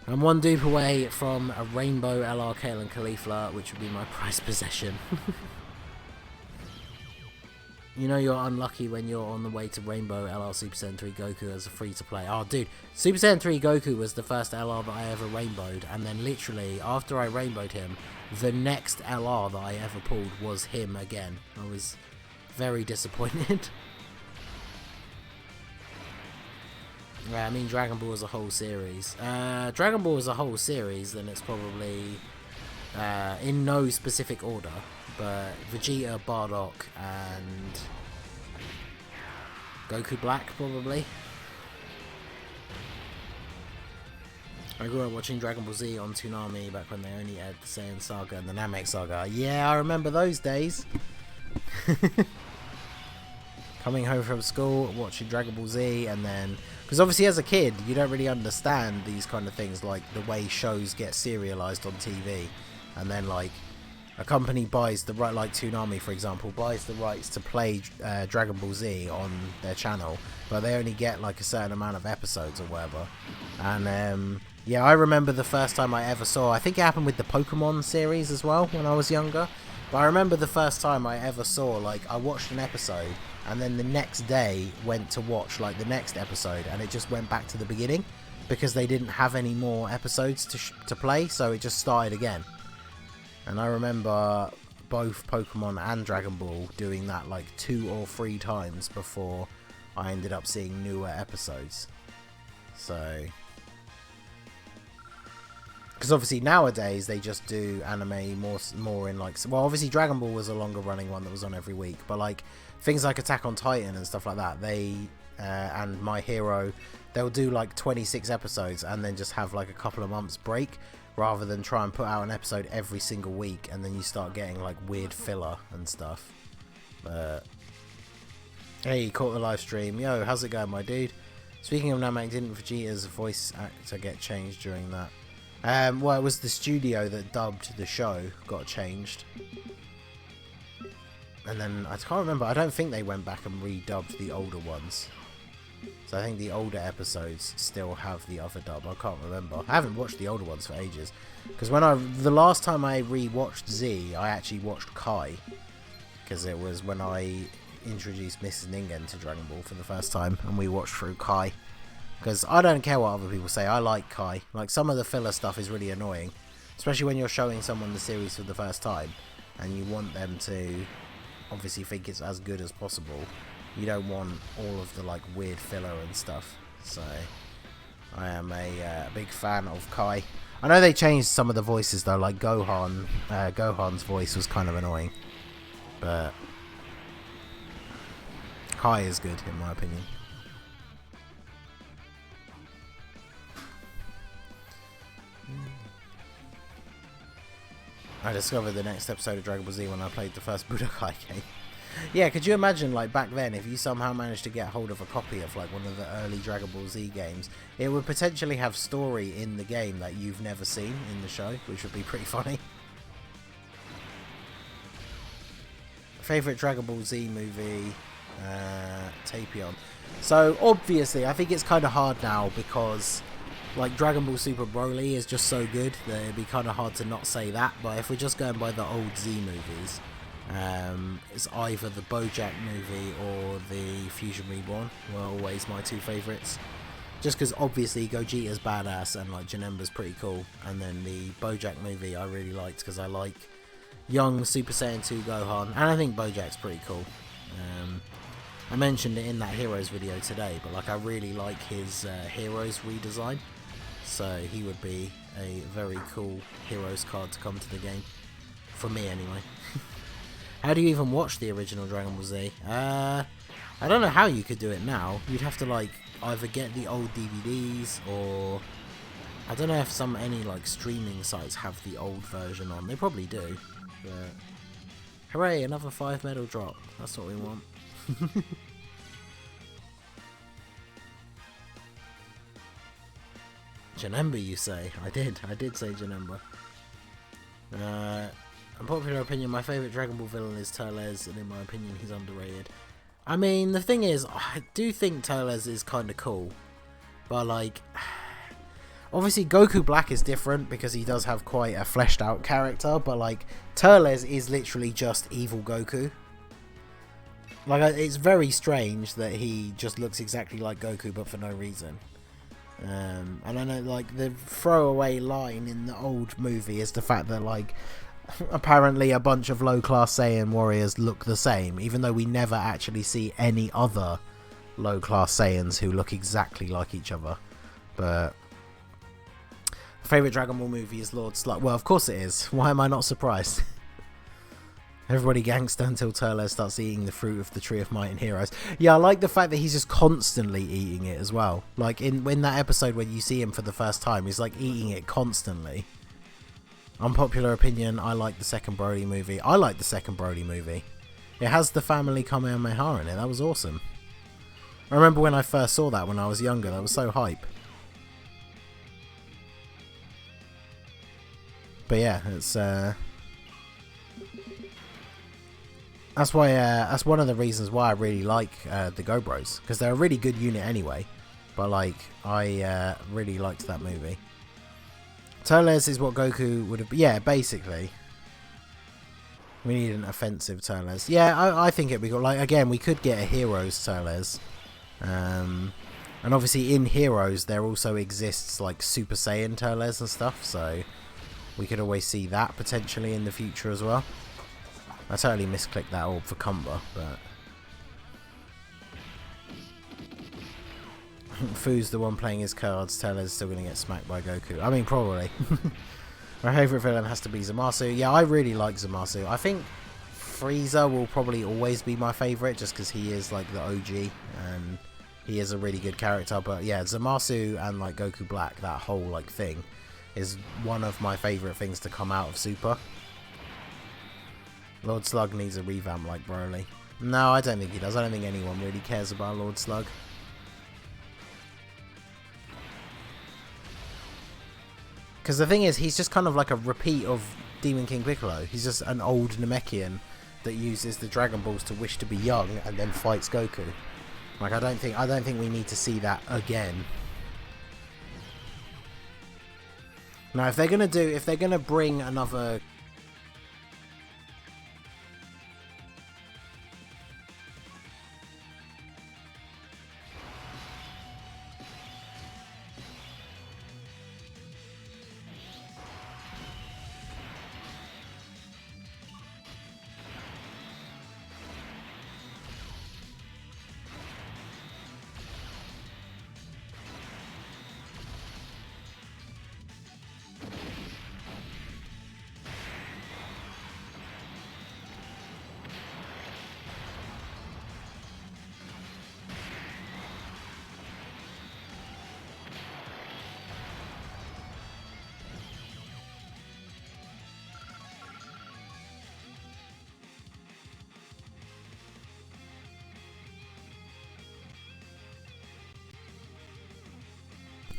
I'm 1 dupe away from a Rainbow LR Kale and Caulifla, which would be my prized possession. You know you're unlucky when you're on the way to Rainbow LR Super Saiyan 3 Goku as a free-to-play. Oh, dude, Super Saiyan 3 Goku was the first LR that I ever rainbowed, and then literally, after I rainbowed him, the next LR that I ever pulled was him again. I was very disappointed. Yeah, I mean Dragon Ball as a whole series. Dragon Ball as a whole series, then it's probably in no specific order, but Vegeta, Bardock, and Goku Black, probably. I grew up watching Dragon Ball Z on Toonami back when they only had the Saiyan Saga and the Namek Saga. Yeah, I remember those days. Coming home from school, watching Dragon Ball Z, and then... Because obviously as a kid, you don't really understand these kind of things, like the way shows get serialized on TV. And then, like, a company buys the right, like Toonami, for example, buys the rights to play Dragon Ball Z on their channel. But they only get, like, a certain amount of episodes or whatever. And, yeah, I remember the first time I ever saw... I think it happened with the Pokemon series as well, when I was younger. But I remember the first time I ever saw, like, I watched an episode... And then the next day went to watch like the next episode, and it just went back to the beginning because they didn't have any more episodes to play, so it just started again. And I remember both Pokemon and Dragon Ball doing that like 2 or 3 times before I ended up seeing newer episodes. So, because obviously nowadays they just do anime more in like, well, obviously Dragon Ball was a longer running one that was on every week, but like things like Attack on Titan and stuff like that, they and My Hero, they'll do like 26 episodes and then just have like a couple of months break, rather than try and put out an episode every single week, and then you start getting like weird filler and stuff. Hey, caught the live stream. Yo, how's it going, my dude? Speaking of Namek, didn't Vegeta's voice actor get changed during that? Well, it was the studio that dubbed the show got changed. And then, I can't remember, I don't think they went back and redubbed the older ones. So I think the older episodes still have the other dub. I can't remember. I haven't watched the older ones for ages. Because the last time I re-watched Z, I actually watched Kai. Because it was when I introduced Mrs. Ningen to Dragon Ball for the first time, and we watched through Kai. Because I don't care what other people say, I like Kai. Like, some of the filler stuff is really annoying. Especially when you're showing someone the series for the first time, and you want them to... obviously think it's as good as possible. You don't want all of the like weird filler and stuff. So I am a big fan of Kai. I know they changed some of the voices though, like Gohan's voice was kind of annoying, but Kai is good in my opinion. I discovered the next episode of Dragon Ball Z when I played the first Budokai game. Yeah, could you imagine, like, back then, if you somehow managed to get hold of a copy of, like, one of the early Dragon Ball Z games, it would potentially have story in the game that you've never seen in the show, which would be pretty funny. Favourite Dragon Ball Z movie? Tapion. So, obviously, I think it's kind of hard now because... like, Dragon Ball Super Broly is just so good that it'd be kind of hard to not say that. But if we're just going by the old Z movies, it's either the BoJack movie or the Fusion Reborn were always my 2 favourites. Just because obviously Gogeta's badass and like Janemba's pretty cool. And then the BoJack movie I really liked because I like young Super Saiyan 2 Gohan. And I think BoJack's pretty cool. I mentioned it in that Heroes video today, but like I really like his Heroes redesign. So he would be a very cool Heroes card to come to the game. For me, anyway. How do you even watch the original Dragon Ball Z? I don't know how you could do it now. You'd have to, like, either get the old DVDs or... I don't know if any, like, streaming sites have the old version on. They probably do. But... hooray, another 5 medal drop. That's what we want. Janemba, you say? I did say Janemba. Unpopular opinion, my favourite Dragon Ball villain is Turles, and in my opinion he's underrated. I mean, the thing is, I do think Turles is kind of cool, but like, obviously Goku Black is different because he does have quite a fleshed out character, but like, Turles is literally just evil Goku. Like, it's very strange that he just looks exactly like Goku, but for no reason. And I know, like, the throwaway line in the old movie is the fact that, like, apparently a bunch of low-class Saiyan warriors look the same, even though we never actually see any other low-class Saiyans who look exactly like each other. But favourite Dragon Ball movie is Lord Slug. Well, of course it is. Why am I not surprised? Everybody gangster until Turles starts eating the fruit of the Tree of Might and Heroes. Yeah, I like the fact that he's just constantly eating it as well. Like in that episode when you see him for the first time, he's like eating it constantly. Unpopular opinion, I like the second Broly movie. I like the second Broly movie. It has the family Kamehameha in it. That was awesome. I remember when I first saw that when I was younger. That was so hype. But yeah, it's that's why that's one of the reasons why I really like the Go Bros, because they're a really good unit anyway. But like I really liked that movie. Turles is what Goku would have. Yeah, basically. We need an offensive Turles. Yeah, I think it'd be good. Like again, we could get a Heroes Turles. And obviously in Heroes there also exists like Super Saiyan Turles and stuff, so we could always see that potentially in the future as well. I totally misclicked that orb for Kumba, but Fu's the one playing his cards. Turles still going to get smacked by Goku. I mean, probably. My favourite villain has to be Zamasu. Yeah, I really like Zamasu. I think Frieza will probably always be my favourite, just because he is like the OG and he is a really good character. But yeah, Zamasu and like Goku Black, that whole like thing, is one of my favourite things to come out of Super. Lord Slug needs a revamp like Broly. No, I don't think he does. I don't think anyone really cares about Lord Slug. Because the thing is, he's just kind of like a repeat of Demon King Piccolo. He's just an old Namekian that uses the Dragon Balls to wish to be young and then fights Goku. Like I don't think we need to see that again. Now if they're gonna bring another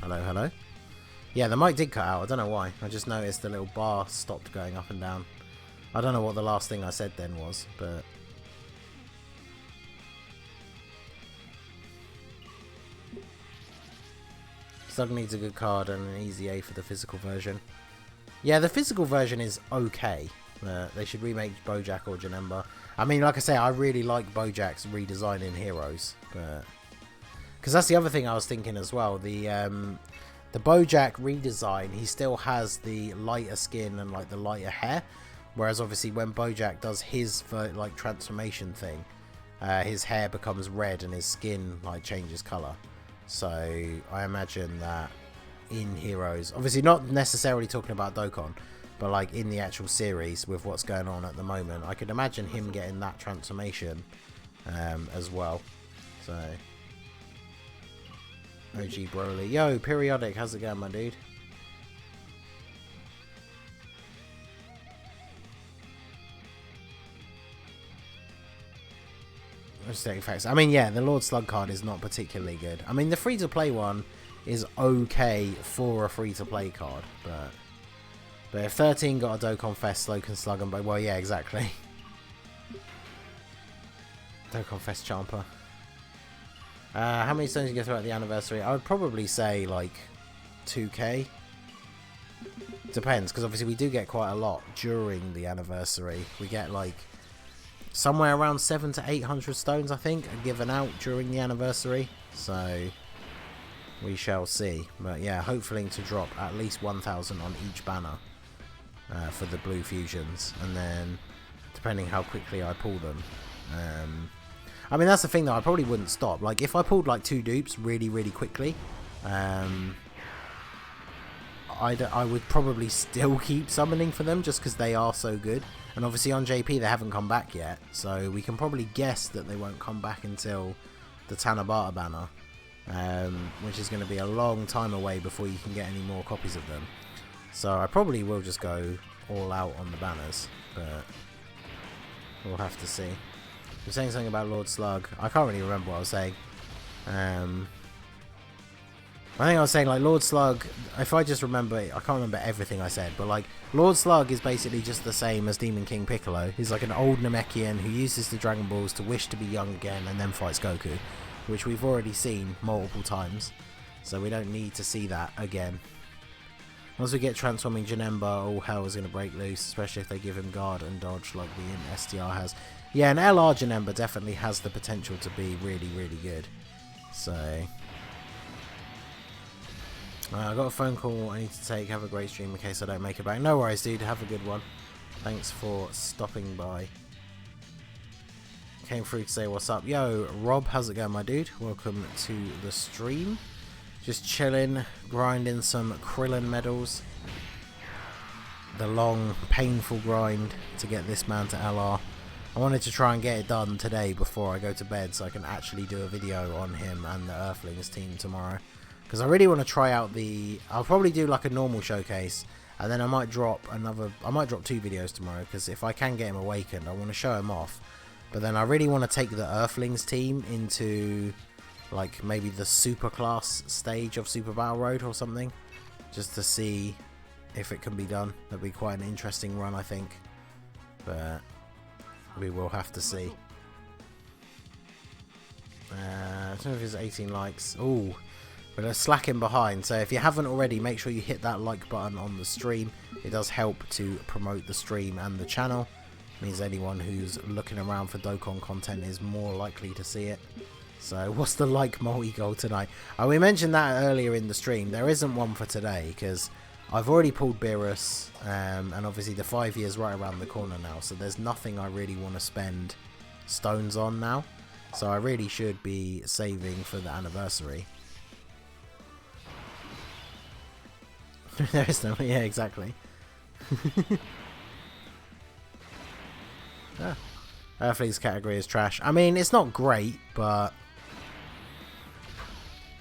Hello, hello. Yeah, the mic did cut out. I don't know why. I just noticed the little bar stopped going up and down. I don't know what the last thing I said then was, but Slug needs a good card and an easy A for the physical version. Yeah, the physical version is okay. They should remake Bojack or Janemba. I mean, like I say, I really like Bojack's redesign in Heroes, but because that's the other thing I was thinking as well. The Bojack redesign, he still has the lighter skin and like the lighter hair, whereas obviously when Bojack does his like transformation thing, his hair becomes red and his skin like changes color. So I imagine that in Heroes, obviously not necessarily talking about Dokkan, but like in the actual series with what's going on at the moment, I could imagine him getting that transformation as well. So OG Broly. Yo, Periodic, how's it going, my dude? Facts. I mean, yeah, the Lord Slug card is not particularly good. I mean, the free-to-play one is okay for a free-to-play card, but if 13 got a Dokkan Fest, Dokkan Slug, and well, yeah, exactly. Dokkan Fest Champa. How many stones you get throughout the anniversary? I would probably say like 2k. Depends, because obviously we do get quite a lot during the anniversary. We get like somewhere around 700 to 800 stones, I think, are given out during the anniversary. So we shall see. But yeah, hopefully to drop at least 1,000 on each banner for the blue fusions, and then depending how quickly I pull them. I mean, that's the thing though, I probably wouldn't stop. Like, if I pulled like 2 dupes really, really quickly, I would probably still keep summoning for them just because they are so good. And obviously on JP they haven't come back yet, so we can probably guess that they won't come back until the Tanabata banner, which is going to be a long time away before you can get any more copies of them. So I probably will just go all out on the banners, but we'll have to see. You're saying something about Lord Slug. I can't really remember what I was saying. I think I was saying, like, Lord Slug, if I just remember, I can't remember everything I said, but, like, Lord Slug is basically just the same as Demon King Piccolo. He's like an old Namekian who uses the Dragon Balls to wish to be young again and then fights Goku, which we've already seen multiple times, so we don't need to see that again. Once we get transforming Janemba, all hell is going to break loose, especially if they give him guard and dodge like the STR has. Yeah, and LR Janemba definitely has the potential to be really, really good. So I got a phone call I need to take. Have a great stream in case I don't make it back. No worries, dude. Have a good one. Thanks for stopping by. Came through to say what's up. Yo, Rob, how's it going, my dude? Welcome to the stream. Just chilling, grinding some Krillin medals. The long, painful grind to get this man to LR. I wanted to try and get it done today before I go to bed so I can actually do a video on him and the Earthlings team tomorrow. Because I really want to try out the... I'll probably do like a normal showcase, and then I might drop two videos tomorrow, because if I can get him awakened, I want to show him off. But then I really want to take the Earthlings team into like maybe the super class stage of Super Battle Road or something, just to see if it can be done. That'd be quite an interesting run, I think. But we will have to see. I don't know if it's 18 likes. Ooh. But they're slacking behind, so if you haven't already, make sure you hit that like button on the stream. It does help to promote the stream and the channel. It means anyone who's looking around for Dokkan content is more likely to see it. So what's the like multi-goal tonight? We mentioned that earlier in the stream. There isn't one for today because I've already pulled Beerus, and obviously the 5 years right around the corner now, so there's nothing I really want to spend stones on now. So I really should be saving for the anniversary. There is no... Yeah, exactly. Earthlings category is trash. I mean, it's not great, but...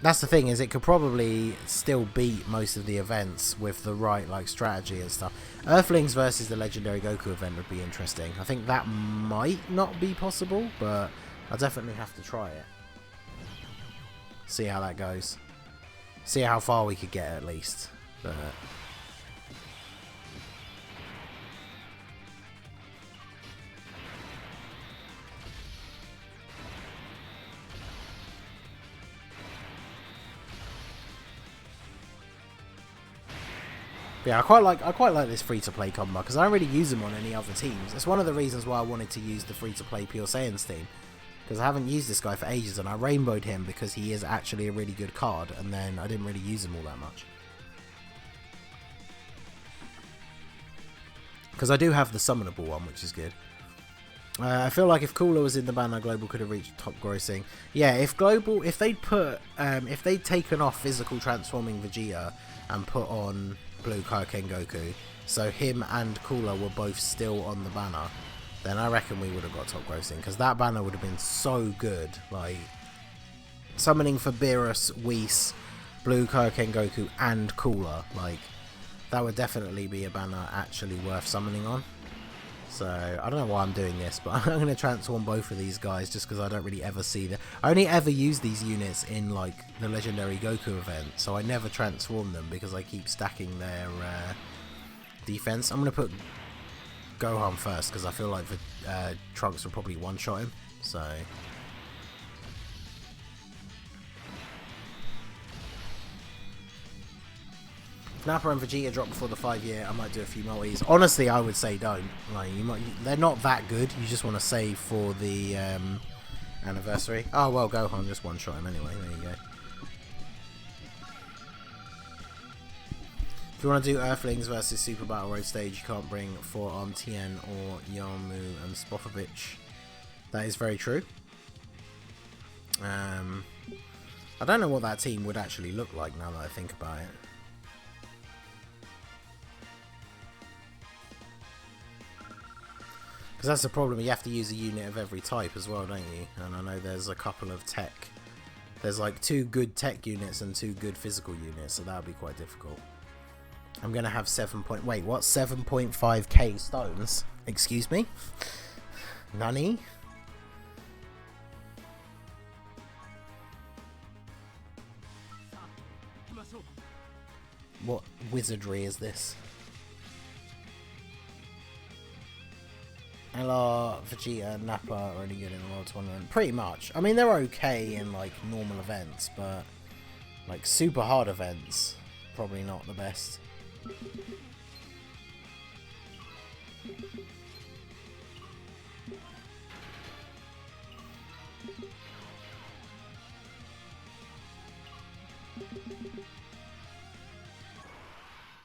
That's the thing, is it could probably still beat most of the events with the right, like, strategy and stuff. Earthlings versus the Legendary Goku event would be interesting. I think that might not be possible, but I'll definitely have to try it. See how that goes. See how far we could get, at least. But yeah, I quite like this free-to-play combo because I don't really use them on any other teams. It's one of the reasons why I wanted to use the free-to-play Pure Saiyans team, because I haven't used this guy for ages, and I rainbowed him because he is actually a really good card, and then I didn't really use him all that much. Because I do have the summonable one, which is good. I feel like if Cooler was in the banner, Global could have reached top grossing. Yeah, if they'd put, if they'd taken off physical transforming Vegeta and put on Blue Kaioken Goku, so him and Cooler were both still on the banner, then I reckon we would have got top grossing. Because that banner would have been so good. Like, summoning for Beerus, Whis, Blue Kaioken Goku, and Cooler, like... That would definitely be a banner actually worth summoning on. So, I don't know why I'm doing this, but I'm going to transform both of these guys just because I don't really ever see them. I only ever use these units in, like, the Legendary Goku event, so I never transform them because I keep stacking their defense. I'm going to put Gohan first because I feel like the Trunks will probably one-shot him, so... Nappa and Vegeta drop before the 5 year. I might do a few multis. Honestly, I would say don't. Like, they're not that good. You just want to save for the anniversary. Oh well, Gohan just one shot him anyway. There you go. If you want to do Earthlings versus Super Battle Road stage, you can't bring Forearm Tien or Yamu and Spopovich. That is very true. I don't know what that team would actually look like now that I think about it. Because that's the problem, you have to use a unit of every type as well, don't you? And I know there's a couple of tech. There's like 2 good tech units and 2 good physical units, so that would be quite difficult. I'm going to have 7.5k stones? Excuse me? Nani? What wizardry is this? LR, Vegeta, and Nappa are only good in the World Tournament. Pretty much. I mean, they're okay in like normal events, but like super hard events, probably not the best.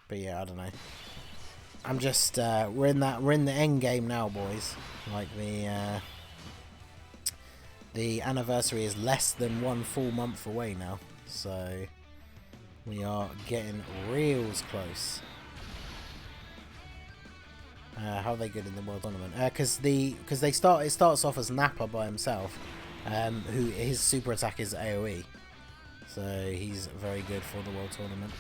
But yeah, I don't know. I'm just we're in the end game now, boys. Like the anniversary is less than 1 full month away now, so we are getting reals close. How are they good in the World Tournament? Because it starts off as Nappa by himself, who his super attack is AOE, so he's very good for the World Tournament.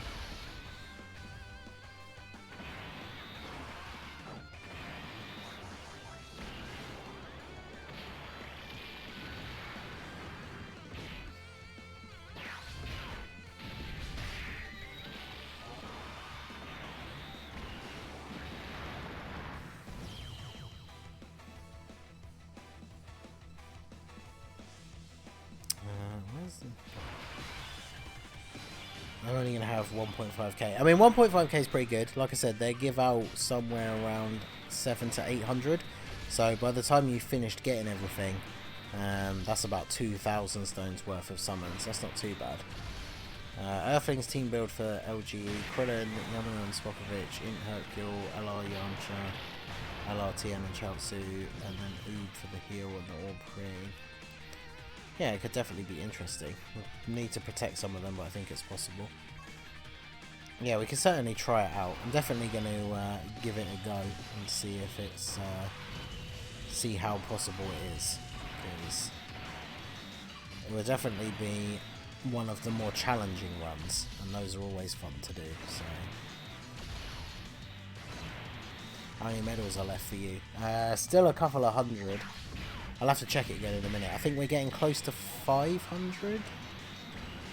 I'm only going to have 1.5k. I mean, 1.5k is pretty good. Like I said, they give out somewhere around 700 to 800. So by the time you've finished getting everything, that's about 2,000 stones worth of summons. That's not too bad. Earthlings team build for LGE, Krillin, Ningen, Spokovich, Int Hercule, LR Yamcha, LRTN and Chaozu, and then Oob for the heal and the Orb Ring. Yeah, it could definitely be interesting. We need to protect some of them, but I think it's possible. Yeah, we can certainly try it out. I'm definitely going to give it a go and see if it's see how possible it is, because it will definitely be one of the more challenging runs, and those are always fun to do. So, how many medals are left for you? Still a couple of hundred. I'll have to check it again in a minute. I think we're getting close to 500.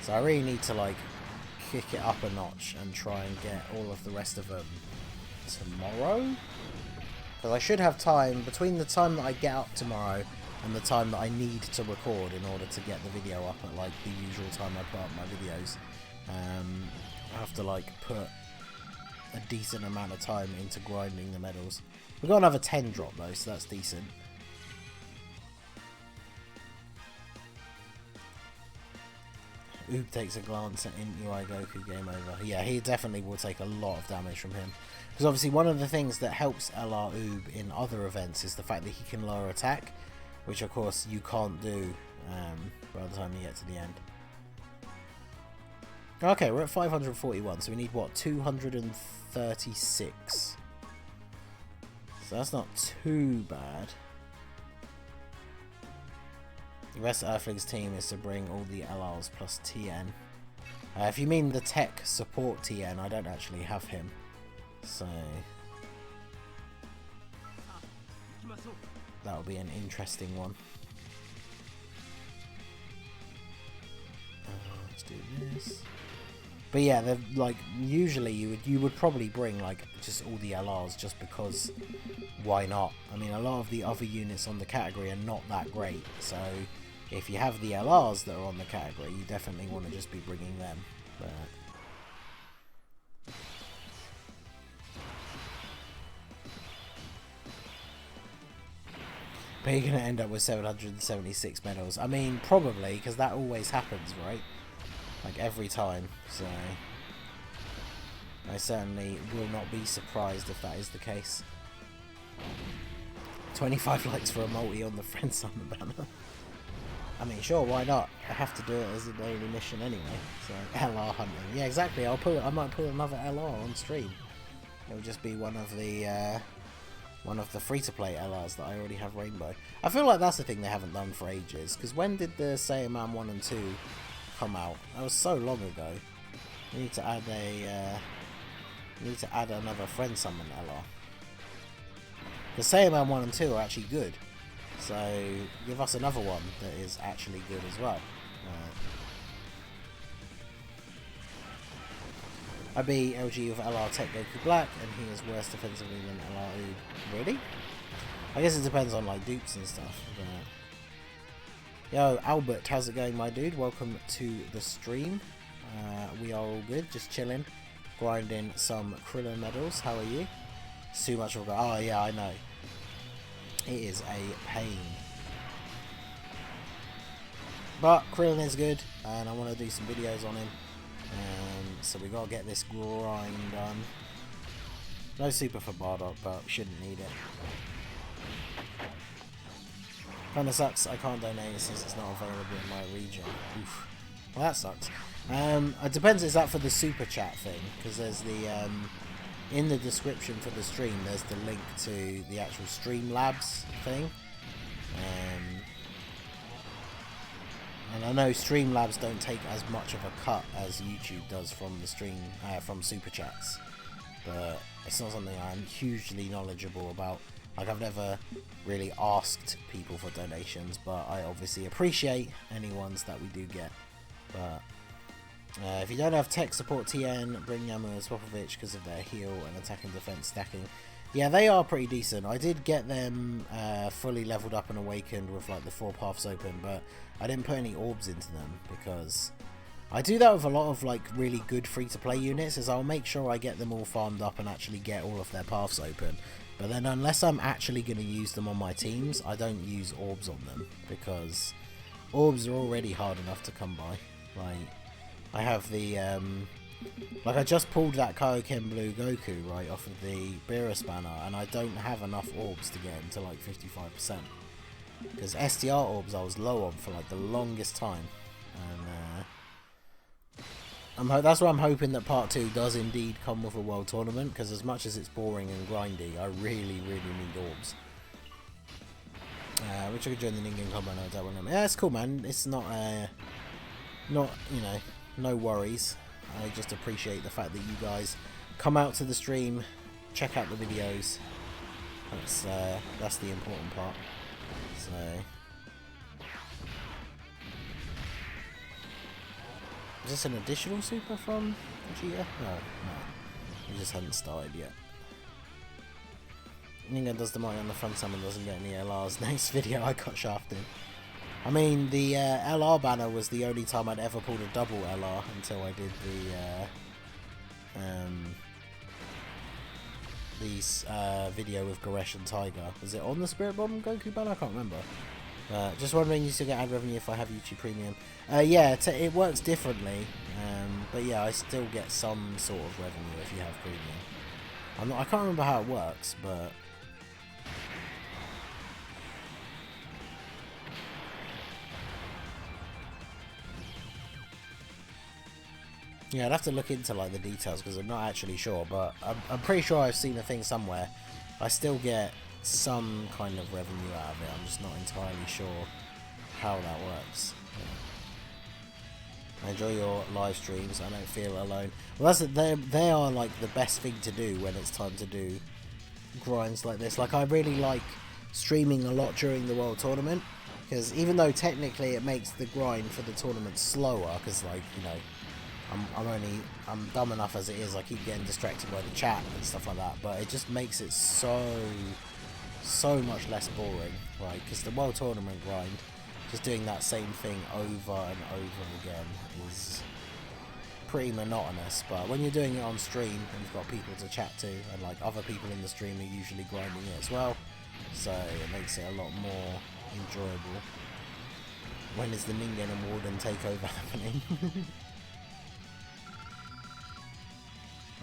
So I really need to like kick it up a notch and try and get all of the rest of them tomorrow. Because I should have time between the time that I get up tomorrow and the time that I need to record in order to get the video up at like the usual time I put up my videos. I have to like put a decent amount of time into grinding the medals. We've got another 10 drop though, so that's decent. Oob takes a glance at Int UI Goku, game over. Yeah, he definitely will take a lot of damage from him. Because obviously one of the things that helps LR Oob in other events is the fact that he can lower attack, which of course you can't do by the time you get to the end. Okay, we're at 541, so we need what, 236. So that's not too bad. The rest of Earthling's team is to bring all the LRs plus TN. If you mean the tech support TN, I don't actually have him. So that'll be an interesting one. Let's do this. But yeah, they're like usually you would probably bring like just all the LRs just because why not? I mean, a lot of the other units on the category are not that great, so if you have the LRs that are on the category, you definitely want to just be bringing them. But you're going to end up with 776 medals. I mean, probably, because that always happens, right? Like every time, so I certainly will not be surprised if that is the case. 25 likes for a multi on the friend summon banner. I mean, sure, why not? I have to do it as a daily mission anyway. So LR hunting, yeah, exactly. I might put another LR on stream. It'll just be one of the one of the free-to-play LRs that I already have Rainbow. I feel like that's the thing they haven't done for ages, because when did the Saiyaman 1 and 2 come out? That was so long ago. We need to add a another friend summon LR. The Saiyaman 1 and 2 are actually good, so give us another one that is actually good as well. I beat LG with LR Tech Goku Black, and he is worse defensively than LR Ood. Really? I guess it depends on like dupes and stuff. But... Yo, Albert, how's it going, my dude? Welcome to the stream. We are all good, just chilling, grinding some Krillin medals. How are you? It's too much of a... Oh yeah, I know. It is a pain. But Krillin is good, and I want to do some videos on him. So we gotta get this grind done. No super for Bardock, but we shouldn't need it. Kinda sucks I can't donate since it's not available in my region. Oof. Well, that sucks. It depends, is that for the super chat thing? Because there's the in the description for the stream there's the link to the actual Streamlabs thing. And I know Streamlabs don't take as much of a cut as YouTube does from the stream, from super chats, but it's not something I'm hugely knowledgeable about. Like, I've never really asked people for donations, but I obviously appreciate any ones that we do get. But if you don't have tech support TN, bring Yamu and Swapovich because of their heal and attack and defense stacking. Yeah, they are pretty decent. I did get them fully leveled up and awakened with like the 4 paths open, but I didn't put any orbs into them because I do that with a lot of like really good free-to-play units, is I'll make sure I get them all farmed up and actually get all of their paths open. But then unless I'm actually going to use them on my teams, I don't use orbs on them because orbs are already hard enough to come by. Like, I have the like I just pulled that Kaioken Blue Goku right off of the Beerus banner, and I don't have enough orbs to get him to like 55%. Because STR orbs I was low on for like the longest time, and that's why I'm hoping that part 2 does indeed come with a world tournament. Because as much as it's boring and grindy, I really need orbs. Which I could join the Ningen combo. No, I don't want them. Yeah, it's cool, man. It's not you know, no worries. I just appreciate the fact that you guys come out to the stream, check out the videos. That's the important part. So is this an additional super from Vegeta? No, we just hadn't started yet. Ningen does the mighty on the front summon, doesn't get any LRs. Next video I got shafted. I mean, the LR banner was the only time I'd ever pulled a double LR until I did the video with Goresh and Tiger. Was it on the Spirit Bomb Goku banner? I can't remember. Just wondering, you still get ad revenue if I have YouTube Premium? Yeah, it works differently, but yeah, I still get some sort of revenue if you have Premium. I can't remember how it works, but yeah, I'd have to look into like the details because I'm not actually sure, but I'm pretty sure I've seen a thing somewhere. I still get some kind of revenue out of it. I'm just not entirely sure how that works. I enjoy your live streams. I don't feel alone. Well, they are like the best thing to do when it's time to do grinds like this. Like, I really like streaming a lot during the World Tournament because even though technically it makes the grind for the tournament slower, because like, you know, I'm dumb enough as it is, I keep getting distracted by the chat and stuff like that, but it just makes it so much less boring, right? Because the World Tournament grind, just doing that same thing over and over again is pretty monotonous. But when you're doing it on stream and you've got people to chat to, and like other people in the stream are usually grinding it as well, so it makes it a lot more enjoyable. When is the Ningen and Warden takeover happening?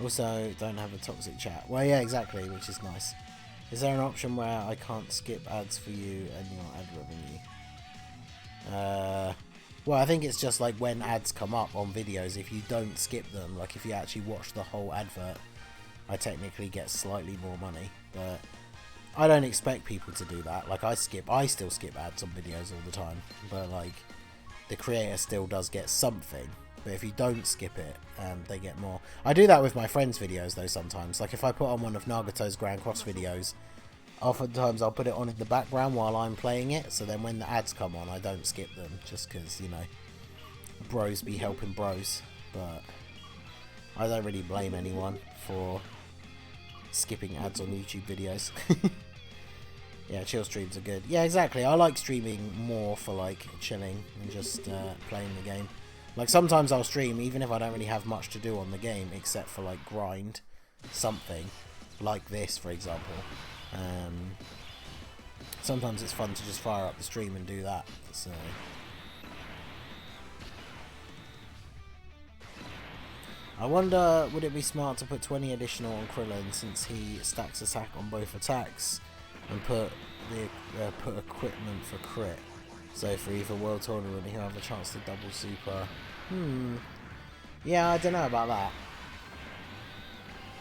Also, don't have a toxic chat. Well, yeah, exactly, which is nice. Is there an option where I can't skip ads for you and your ad revenue? Well, I think it's just like when ads come up on videos, if you don't skip them, like if you actually watch the whole advert, I technically get slightly more money. But I don't expect people to do that. Like, I still skip ads on videos all the time, but like, the creator still does get something. But if you don't skip it, they get more. I do that with my friends' videos though sometimes. Like, if I put on one of Nagato's Grand Cross videos, oftentimes I'll put it on in the background while I'm playing it, so then when the ads come on, I don't skip them, just because, you know, bros be helping bros. But I don't really blame anyone for skipping ads on YouTube videos. Yeah, chill streams are good. Yeah, exactly. I like streaming more for like chilling and just playing the game. Like, sometimes I'll stream even if I don't really have much to do on the game except for like grind something, like this for example. Sometimes it's fun to just fire up the stream and do that. So I wonder, would it be smart to put 20 additional on Krillin since he stacks attack on both attacks, and put equipment for crit? So for either World Tournament, he'll have a chance to double super. Yeah, I don't know about that.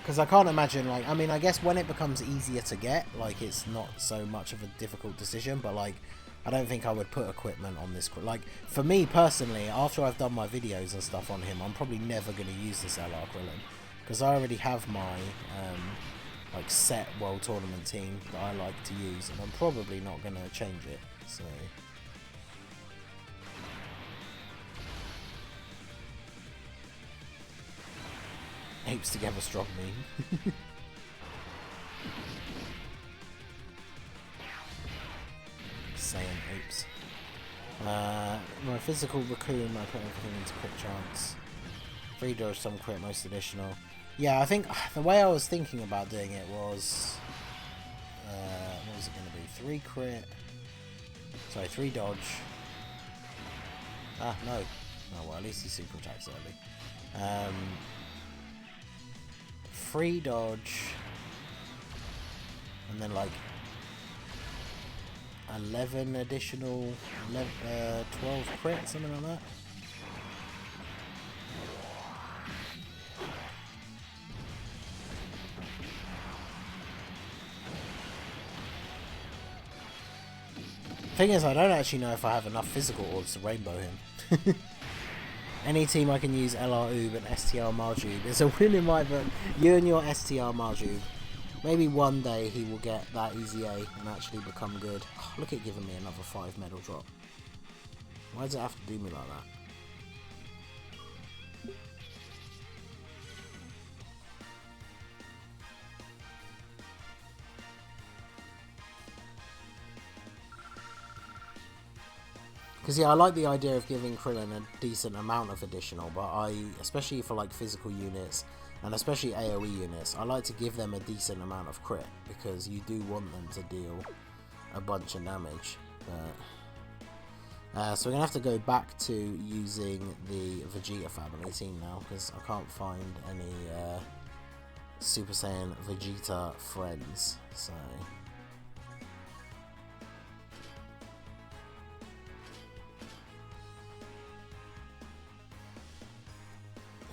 Because I can't imagine, like, I mean, I guess when it becomes easier to get, like, it's not so much of a difficult decision, but like, I don't think I would put equipment on this. Like, for me personally, after I've done my videos and stuff on him, I'm probably never going to use this LR Krillin, because I already have my like set World Tournament team that I like to use, and I'm probably not going to change it. So apes together strong meme. Saying apes. My physical raccoon, I put everything into crit chance. 3 dodge, some crit, most additional. Yeah, I think the way I was thinking about doing it was, what was it going to be? 3 crit. Sorry, 3 dodge. Ah, no. Oh, well, at least he super attacks early. 3 dodge. And then like 11 additional, 12 crit, something like that. Thing is, I don't actually know if I have enough physical orbs to rainbow him. Any team I can use LR Oob and STR Marjube is a win in my book. You and your STR Marjube. Maybe one day he will get that easy A and actually become good. Oh, look at giving me another 5 medal drop. Why does it have to do me like that? Because yeah, I like the idea of giving Krillin a decent amount of additional, but especially for like physical units, and especially AoE units, I like to give them a decent amount of crit, because you do want them to deal a bunch of damage. So we're going to have to go back to using the Vegeta family team now, because I can't find any Super Saiyan Vegeta friends, so...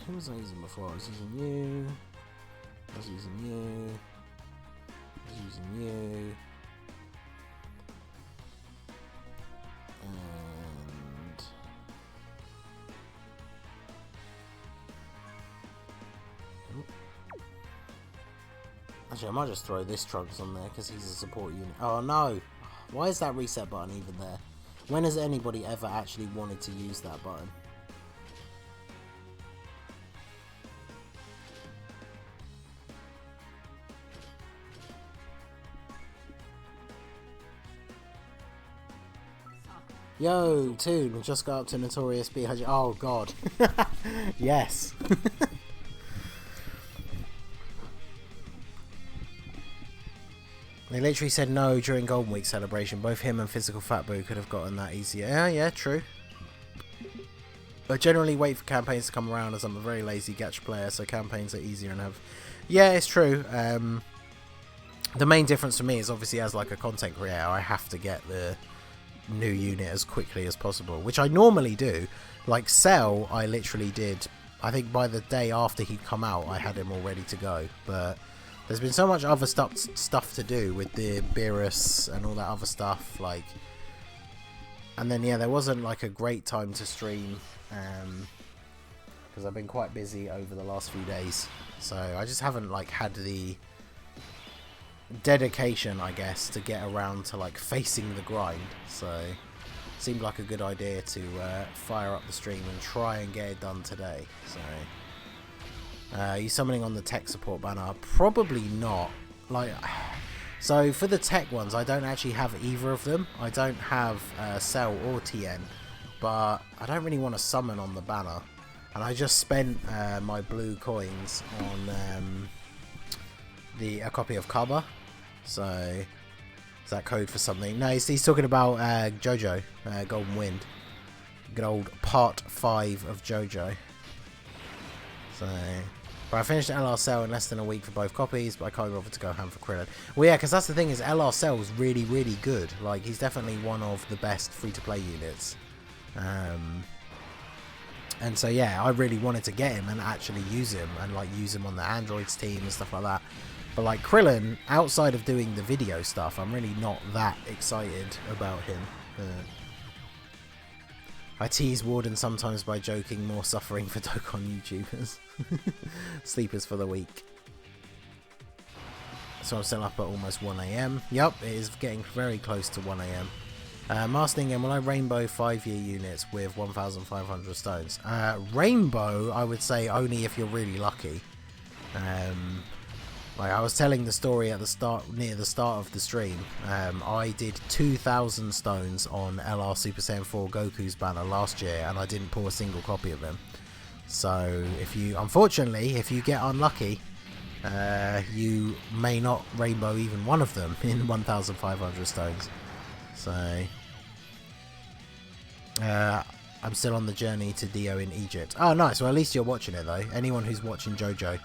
Who was I using before? I was using you. I was using you. I was using you. And... Actually, I might just throw this Trunks on there because he's a support unit. Oh no! Why is that reset button even there? When has anybody ever actually wanted to use that button? Yo, Toon, just got up to Notorious B100. Oh, God. Yes. They literally said no during Golden Week celebration. Both him and Physical Fatboo could have gotten that easier. Yeah, true. I generally wait for campaigns to come around as I'm a very lazy gacha player, so campaigns are easier and have... Yeah, it's true. The main difference for me is obviously as like a content creator, I have to get the new unit as quickly as possible, which I normally do. Like Cell, I literally did, I think by the day after he'd come out I had him all ready to go, but there's been so much other stuff to do with the Beerus and all that other stuff, like, and then yeah, there wasn't like a great time to stream, because I've been quite busy over the last few days, so I just haven't like had the dedication, I guess, to get around to like facing the grind. So it seemed like a good idea to fire up the stream and try and get it done today. So are you summoning on the tech support banner? Probably not. Like, so for the tech ones, I don't actually have either of them. I don't have Cell or TN, but I don't really want to summon on the banner, and I just spent my blue coins on a copy of Kaba. So is that code for something? No, he's talking about JoJo, Golden Wind. Good old part 5 of JoJo. So, but I finished LR Cell in less than a week for both copies, but I can't bother to go ham for Krillin. Well, yeah, because that's the thing, is LR Cell is really, really good. Like, he's definitely one of the best free-to-play units. And so, yeah, I really wanted to get him and actually use him, and like use him on the Androids team and stuff like that. But like Krillin, outside of doing the video stuff, I'm really not that excited about him. I tease Warden sometimes by joking, more suffering for Dokkan YouTubers. Sleepers for the week. So I'm still up at almost 1 AM. Yup, it is getting very close to 1 AM. Master Ningen, will I rainbow 5-year units with 1,500 stones? Rainbow, I would say only if you're really lucky. Like I was telling the story at the start, near the start of the stream, I did 2,000 stones on LR Super Saiyan 4 Goku's banner last year, and I didn't pull a single copy of him. So if you, unfortunately, if you get unlucky, you may not rainbow even one of them in 1,500 stones. So I'm still on the journey to Dio in Egypt. Oh, nice. Well, at least you're watching it though. Anyone who's watching JoJo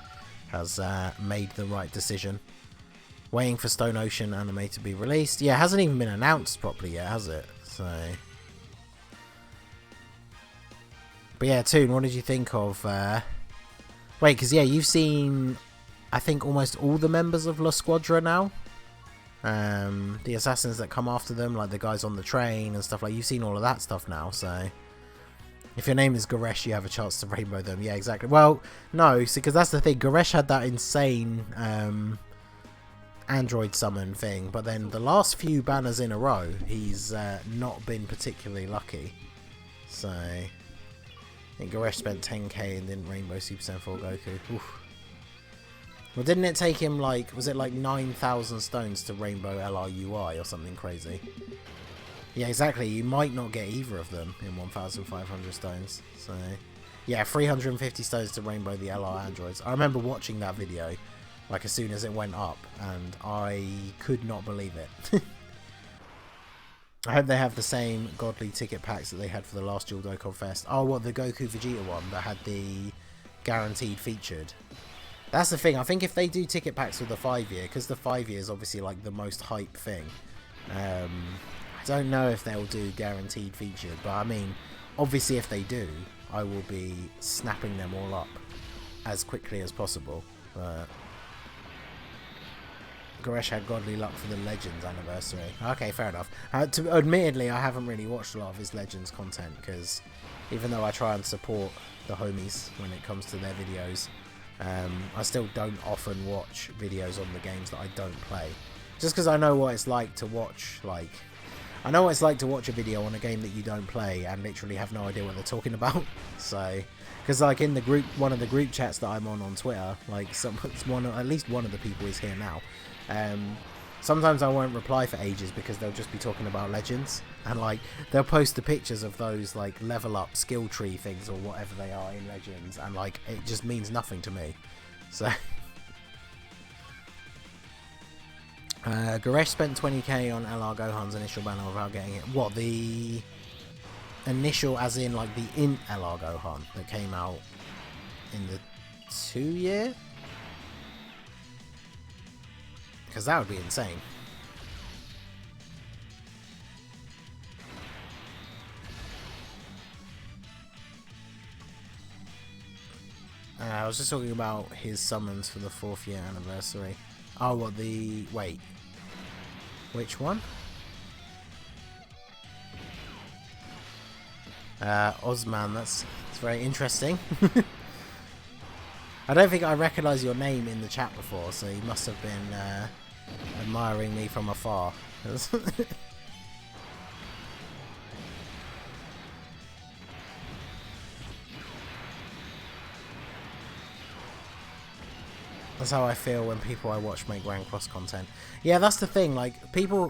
has made the right decision. Waiting for Stone Ocean anime to be released. Yeah, it hasn't even been announced properly yet, has it? So, but yeah, Toon, what did you think of? Wait, because yeah, you've seen, I think, almost all the members of La Squadra now. The assassins that come after them, like the guys on the train and stuff. Like, you've seen all of that stuff now. So, if your name is Goresh, you have a chance to rainbow them. Yeah, exactly. Well, no, because that's the thing. Goresh had that insane Android summon thing, but then the last few banners in a row, he's not been particularly lucky. So, I think Goresh spent 10k and didn't rainbow Super Saiyan 4 Goku. Oof. Well, didn't it take him, like, was it like 9,000 stones to rainbow LRUI or something crazy? Yeah, exactly. You might not get either of them in 1,500 stones. So, yeah, 350 stones to rainbow the LR androids. I remember watching that video, like, as soon as it went up, and I could not believe it. I hope they have the same godly ticket packs that they had for the last Dual Dokkan Fest. Oh, what, the Goku Vegeta one that had the guaranteed featured? That's the thing. I think if they do ticket packs with the 5-year, because the 5-year is obviously, like, the most hype thing, I don't know if they'll do guaranteed featured, but I mean, obviously if they do, I will be snapping them all up as quickly as possible. But Goresh had godly luck for the Legends anniversary. Okay, fair enough. Admittedly, I haven't really watched a lot of his Legends content, because even though I try and support the homies when it comes to their videos, I still don't often watch videos on the games that I don't play. Just because I know what it's like to watch, like, I know what it's like to watch a video on a game that you don't play and literally have no idea what they're talking about. So, because like in the group, one of the group chats that I'm on Twitter, like at least one of the people is here now. Sometimes I won't reply for ages because they'll just be talking about Legends, and like they'll post the pictures of those like level up skill tree things or whatever they are in Legends, and like it just means nothing to me. So. Goresh spent 20k on LR Gohan's initial banner without getting it. What, the initial as in like the int LR Gohan that came out in the 2-year? Because that would be insane. I was just talking about his summons for the 4th year anniversary. Oh, what the... Wait. Which one? Osman, that's very interesting. I don't think I recognise your name in the chat before, so you must have been admiring me from afar. That's how I feel when people I watch make Grand Cross content. Yeah, that's the thing, like,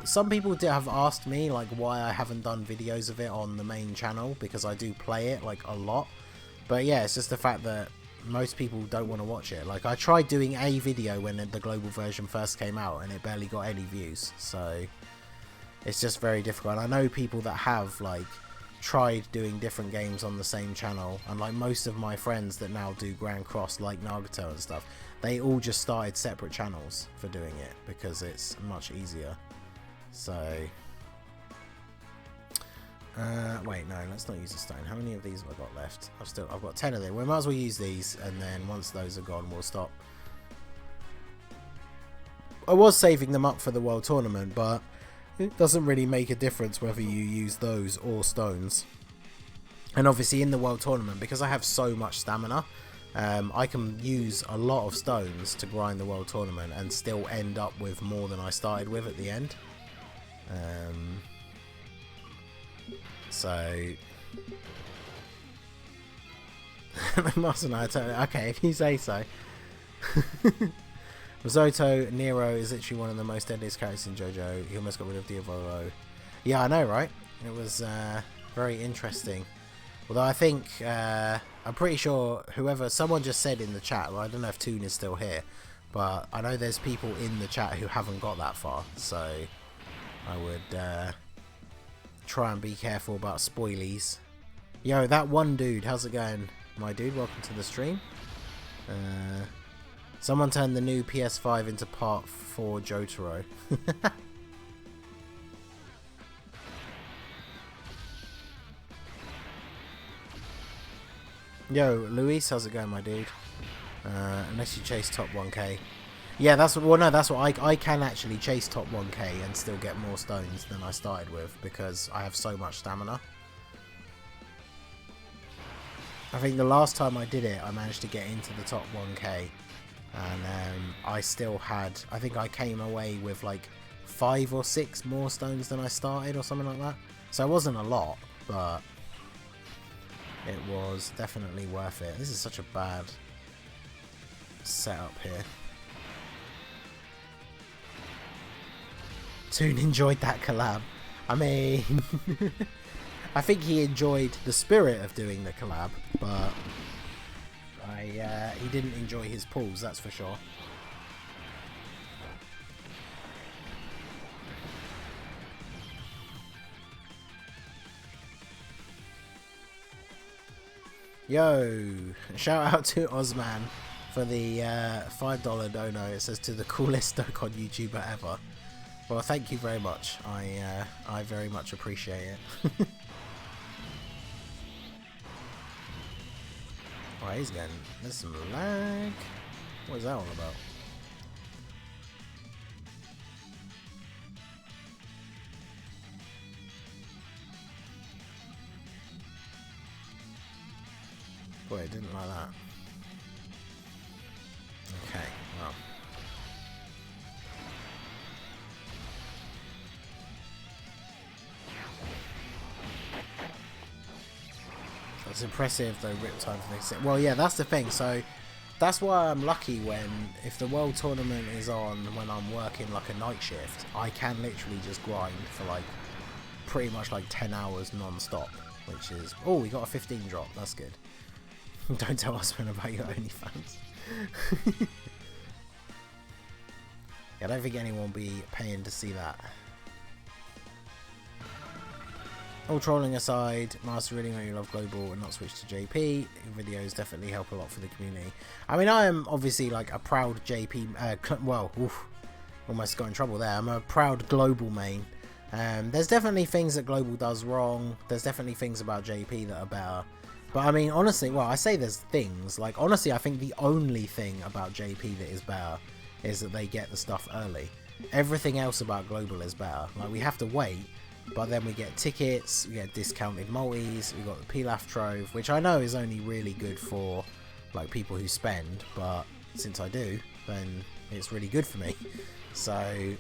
some people have asked me, like, why I haven't done videos of it on the main channel, because I do play it, like, a lot. But yeah, it's just the fact that most people don't want to watch it. Like, I tried doing a video when the global version first came out, and it barely got any views, so it's just very difficult. And I know people that have, like, tried doing different games on the same channel, and, like, most of my friends that now do Grand Cross, like Nagato and stuff, they all just started separate channels for doing it because it's much easier. So, wait, no, let's not use a stone. How many of these have I got left? I've got 10 of them. We might as well use these, and then once those are gone, we'll stop. I was saving them up for the World Tournament, but it doesn't really make a difference whether you use those or stones. And obviously in the World Tournament, because I have so much stamina, I can use a lot of stones to grind the World Tournament and still end up with more than I started with at the end. So... Mustn't I tell you? Okay, if you say so. Risotto Nero is literally one of the most deadliest characters in JoJo. He almost got rid of Diavolo. Yeah, I know, right? It was very interesting. Although I think, I'm pretty sure someone just said in the chat, well, I don't know if Toon is still here, but I know there's people in the chat who haven't got that far, so I would try and be careful about spoilies. Yo, that one dude, how's it going? My dude, welcome to the stream. Someone turned the new PS5 into part 4 Jotaro. Yo, Luis, how's it going, my dude? Unless you chase top 1k. Yeah, that's what. Well, no, that's what I can actually chase top 1k and still get more stones than I started with because I have so much stamina. I think the last time I did it, I managed to get into the top 1k, and I still had. I think I came away with like 5 or 6 more stones than I started, or something like that. So it wasn't a lot, but it was definitely worth it. This is such a bad setup here. Toon enjoyed that collab. I mean, I think he enjoyed the spirit of doing the collab, but he didn't enjoy his pulls, that's for sure. Yo, shout out to Osman for the $5 dono. It says, to the coolest Dokkan YouTuber ever. Well, thank you very much. I very much appreciate it. Alright, he's getting... There's some lag. What is that all about? Boy, it didn't like that. Okay, well. It's impressive though, rip time for next. Well, yeah, that's the thing. So that's why I'm lucky if the World Tournament is on when I'm working like a night shift, I can literally just grind for like pretty much like 10 hours non-stop, which is... Oh, we got a 15 drop. That's good. Don't tell Osman about your OnlyFans. I don't think anyone will be paying to see that. All trolling aside, Master really made you love Global and not switch to JP. Your videos definitely help a lot for the community. I mean, I am obviously like a proud JP... well, oof, almost got in trouble there. I'm a proud Global main. There's definitely things that Global does wrong. There's definitely things about JP that are better. But I mean, honestly, well, I say there's things. Like, honestly, I think the only thing about JP that is better is that they get the stuff early. Everything else about Global is better. Like, we have to wait, but then we get tickets, we get discounted multis, we got the Pilaf Trove, which I know is only really good for like people who spend, but since I do, then it's really good for me. So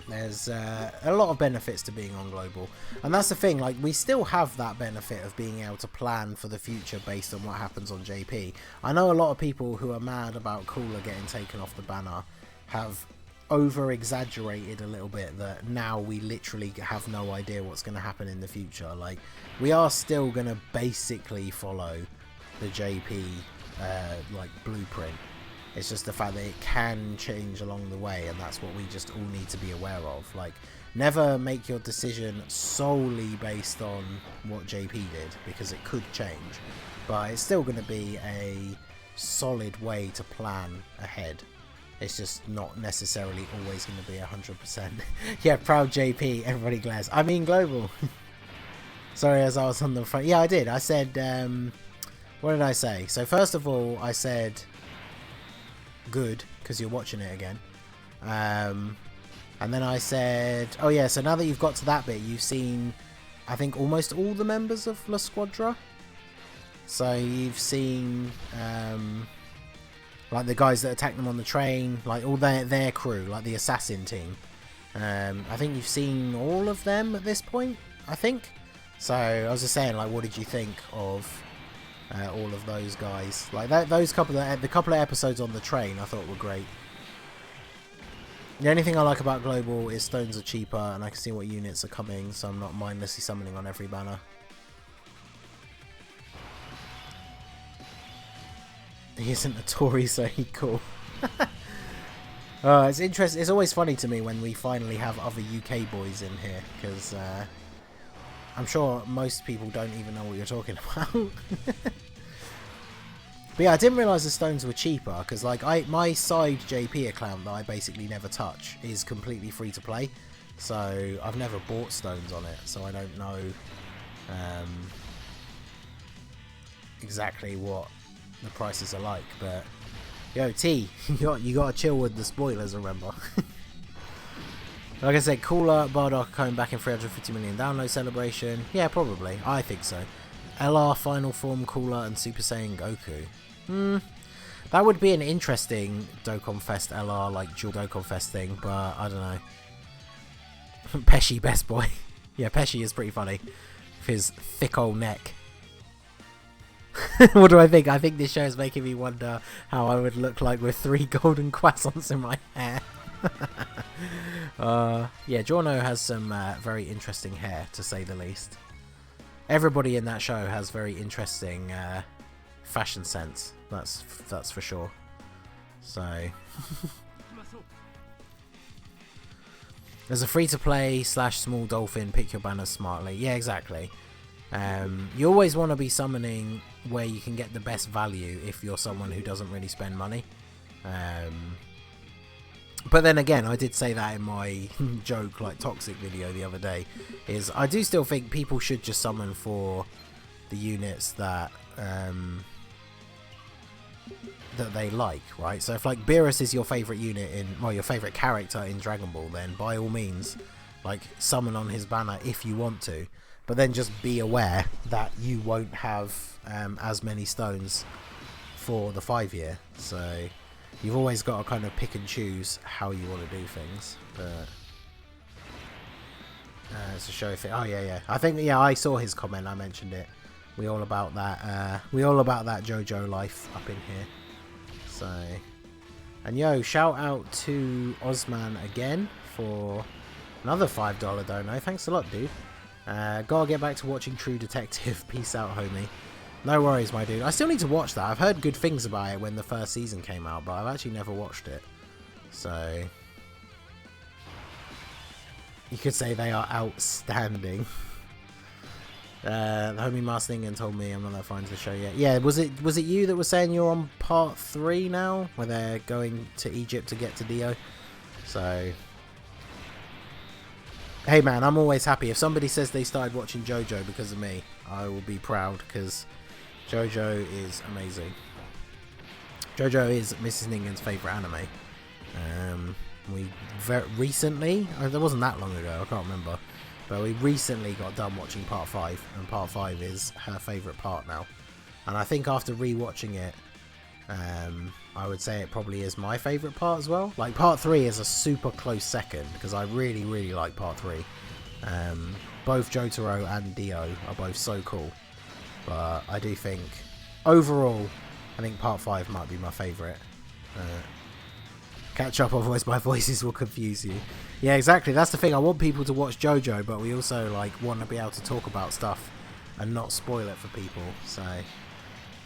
there's a lot of benefits to being on Global, and that's the thing, like, we still have that benefit of being able to plan for the future based on what happens on JP. I know a lot of people who are mad about Cooler getting taken off the banner have over exaggerated a little bit, that now we literally have no idea what's going to happen in the future. Like, we are still going to basically follow the JP like blueprint. It's just the fact that it can change along the way, and that's what we just all need to be aware of. Like, never make your decision solely based on what JP did, because it could change, but it's still going to be a solid way to plan ahead. It's just not necessarily always going to be 100%. Yeah, proud JP, everybody glares. I mean Global. Sorry, as I was on the front. Yeah, I did. I said, what did I say? So first of all, I said good, because you're watching it again. And then I said, oh yeah, so now that you've got to that bit, you've seen, I think, almost all the members of La Squadra. So you've seen like the guys that attack them on the train, like all their crew, like the assassin team. I think you've seen all of them at this point, I think. So I was just saying, like, what did you think of all of those guys? Like those couple of episodes on the train, I thought were great. The only thing I like about Global is stones are cheaper, and I can see what units are coming, so I'm not mindlessly summoning on every banner. He isn't a Tory, so he cool. It's interesting. It's always funny to me when we finally have other UK boys in here, because I'm sure most people don't even know what you're talking about. But yeah, I didn't realise the stones were cheaper, because like my side JP account that I basically never touch is completely free to play, so I've never bought stones on it, so I don't know exactly what the prices are like. But yo, T, you gotta chill with the spoilers, remember. Like I said, Cooler, Bardock coming back in 350 million download celebration. Yeah, probably. I think so. LR Final Form Cooler and Super Saiyan Goku. That would be an interesting Dokkan Fest LR, like dual Dokkan Fest thing, but I don't know. Pesci, best boy. Yeah, Pesci is pretty funny with his thick old neck. What do I think? I think this show is making me wonder how I would look like with 3 golden croissants in my hair. Yeah, Giorno has some very interesting hair, to say the least. Everybody in that show has very interesting fashion sense. That's for sure. So there's a free-to-play / small dolphin. Pick your banners smartly. Yeah, exactly. You always want to be summoning where you can get the best value if you're someone who doesn't really spend money. But then again, I did say that in my joke, like, toxic video the other day, is I do still think people should just summon for the units that that they like, right? So if like Beerus is your favourite unit your favourite character in Dragon Ball, then by all means, like, summon on his banner if you want to. But then just be aware that you won't have as many stones for the 5-year. So you've always got to kind of pick and choose how you want to do things. But it's a show thing. Oh yeah. I think I saw his comment. I mentioned it. We all about that. We all about that JoJo life up in here. So, and yo, shout out to Osman again for another $5 dono. Thanks a lot, dude. Gotta get back to watching True Detective. Peace out, homie. No worries, my dude. I still need to watch that. I've heard good things about it when the first season came out, but I've actually never watched it. So you could say they are outstanding. The homie Master Ningen told me I'm not that far into the show yet. Yeah, was it you that was saying you're on part 3 now, where they're going to Egypt to get to Dio? So hey man, I'm always happy. If somebody says they started watching JoJo because of me, I will be proud, because JoJo is amazing. JoJo is Mrs. Ningen's favourite anime. We very recently, there wasn't that long ago, I can't remember, but we recently got done watching part 5, and part 5 is her favourite part now. And I think after rewatching it, I would say it probably is my favourite part as well. Like, part 3 is a super close second, because I really, really like part 3. Both Jotaro and Dio are both so cool, but I do think, overall, I think part 5 might be my favourite. Catch up, otherwise my voices will confuse you. Yeah, exactly, that's the thing, I want people to watch JoJo, but we also like want to be able to talk about stuff and not spoil it for people, so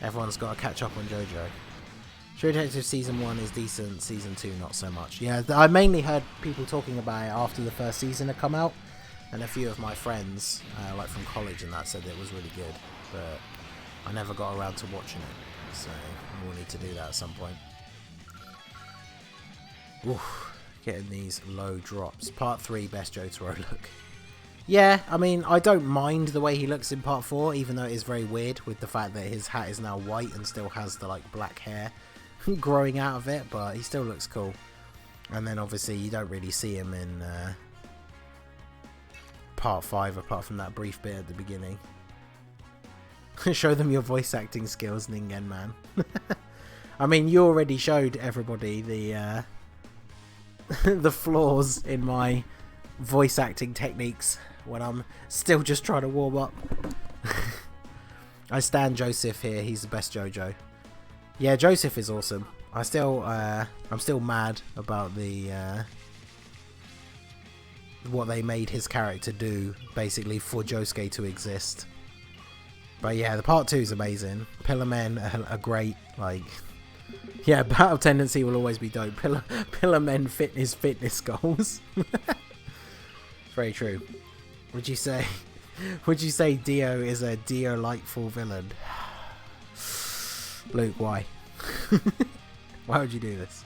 everyone's got to catch up on JoJo. True Detective Season 1 is decent, Season 2 not so much. Yeah, I mainly heard people talking about it after the first season had come out, and a few of my friends, like from college and that, said it was really good, but I never got around to watching it, so we'll need to do that at some point. Oof, getting these low drops. Part 3, best Jotaro look. Yeah, I mean, I don't mind the way he looks in part 4, even though it is very weird with the fact that his hat is now white and still has the like black hair growing out of it, but he still looks cool. And then obviously you don't really see him in part 5 apart from that brief bit at the beginning. Show them your voice acting skills, Ningen man. I mean, you already showed everybody the the flaws in my voice acting techniques when I'm still just trying to warm up. I stand Joseph here, he's the best JoJo. Yeah, Joseph is awesome. I'm still mad about the what they made his character do, basically, for Josuke to exist. But yeah, the part 2 is amazing. Pillar Men are great, like, yeah, Battle Tendency will always be dope. Pillar Men fitness goals. Very true. Would you say Dio is a Dio-lightful villain? Luke, why? Why would you do this?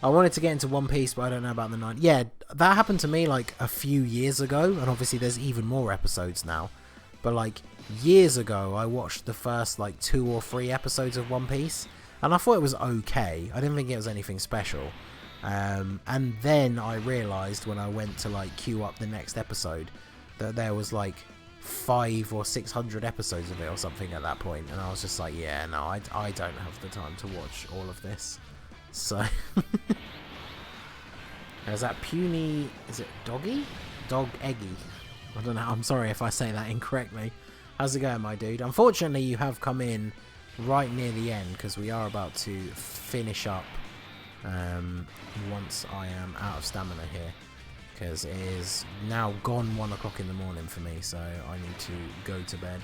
I wanted to get into One Piece, but I don't know about the 9. Yeah, that happened to me like a few years ago, and obviously there's even more episodes now. But like years ago, I watched the first like 2 or 3 episodes of One Piece, and I thought it was okay. I didn't think it was anything special. And then I realised when I went to like queue up the next episode that there was like 500 or 600 episodes of it or something at that point, and I was just like, yeah, no, I don't have the time to watch all of this. So is that puny, is it Doggy? Dog Eggy? I don't know, I'm sorry if I say that incorrectly. How's it going, my dude? Unfortunately, you have come in right near the end, because we are about to finish up once I am out of stamina here, because it is now gone 1 o'clock in the morning for me, so I need to go to bed.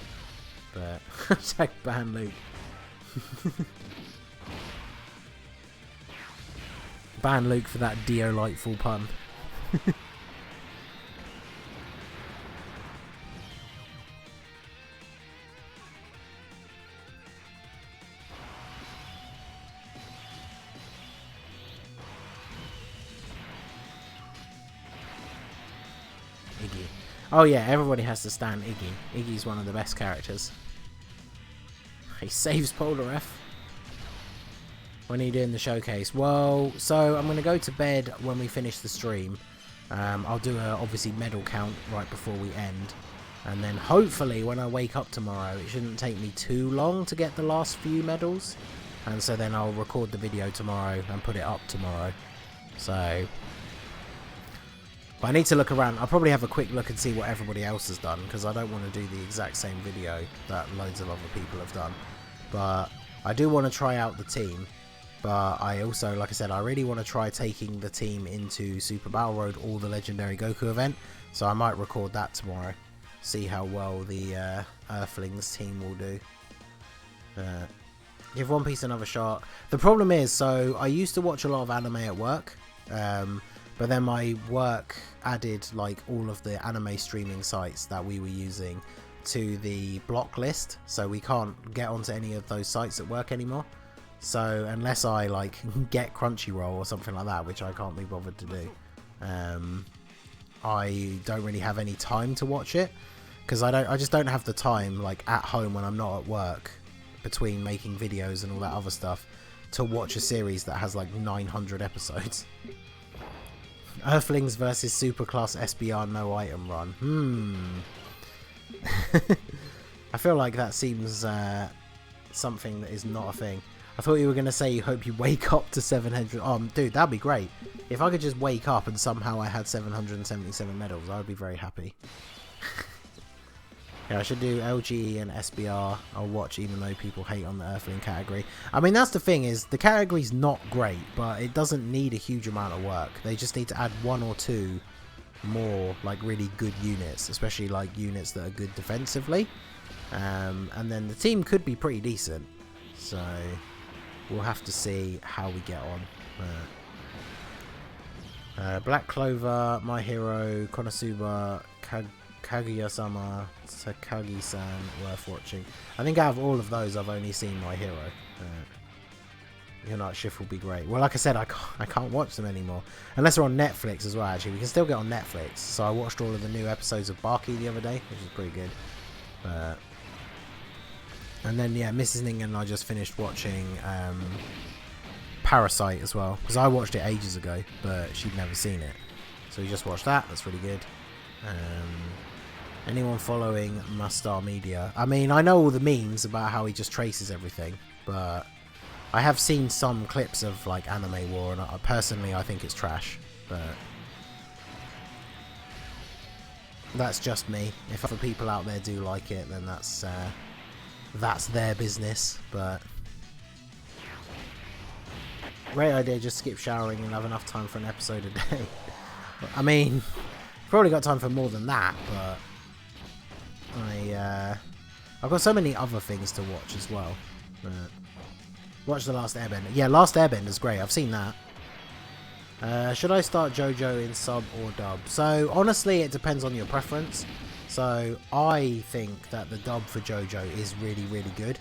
But check ban Luke. Ban Luke for that Dio-lightful pun. Iggy. Oh yeah, everybody has to stand Iggy. Iggy's one of the best characters. He saves Polar F. When are you doing the showcase? Well, so I'm going to go to bed when we finish the stream. I'll do a obviously medal count right before we end. And then hopefully when I wake up tomorrow, it shouldn't take me too long to get the last few medals. And so then I'll record the video tomorrow and put it up tomorrow. So, but I need to look around. I'll probably have a quick look and see what everybody else has done, because I don't want to do the exact same video that loads of other people have done. But I do want to try out the team. But I also, like I said, I really want to try taking the team into Super Battle Road or the Legendary Goku event. So I might record that tomorrow. See how well the Earthlings team will do. Give One Piece another shot. The problem is, so I used to watch a lot of anime at work. But then my work added like all of the anime streaming sites that we were using to the block list. So we can't get onto any of those sites at work anymore. So unless I like get Crunchyroll or something like that, which I can't be bothered to do, I don't really have any time to watch it, because I just don't have the time like at home when I'm not at work between making videos and all that other stuff to watch a series that has like 900 episodes. Earthlings versus Superclass SBR no item run. I feel like that seems something that is not a thing. I thought you were going to say you hope you wake up to 700. Oh, dude, that'd be great. If I could just wake up and somehow I had 777 medals, I would be very happy. Yeah, I should do LGE and SBR. I'll watch even though people hate on the Earthling category. I mean, that's the thing is, the category's not great, but it doesn't need a huge amount of work. They just need to add 1 or 2 more, like, really good units, especially, like, units that are good defensively. And then the team could be pretty decent. So, we'll have to see how we get on. Black Clover, My Hero, Konosuba, Kaguya-sama, Takagi-san, worth watching. I think out of all of those, I've only seen My Hero. Night Shift will be great. Well, like I said, I can't watch them anymore. Unless they're on Netflix as well, actually. We can still get on Netflix. So I watched all of the new episodes of Baki the other day, which is pretty good. And then, yeah, Mrs. Ningen, I just finished watching Parasite as well. Because I watched it ages ago, but she'd never seen it. So we just watched that. That's really good. Anyone following Mustar Media? I mean, I know all the memes about how he just traces everything, but I have seen some clips of like Anime War, and personally I think it's trash, but that's just me. If other people out there do like it, then that's their business. But great idea, just skip showering and have enough time for an episode a day. I mean, probably got time for more than that, but I've got so many other things to watch as well. Watch The Last Airbender. Yeah, Last Airbender's great. I've seen that. Should I start JoJo in sub or dub? So, honestly, it depends on your preference. So, I think that the dub for JoJo is really, really good.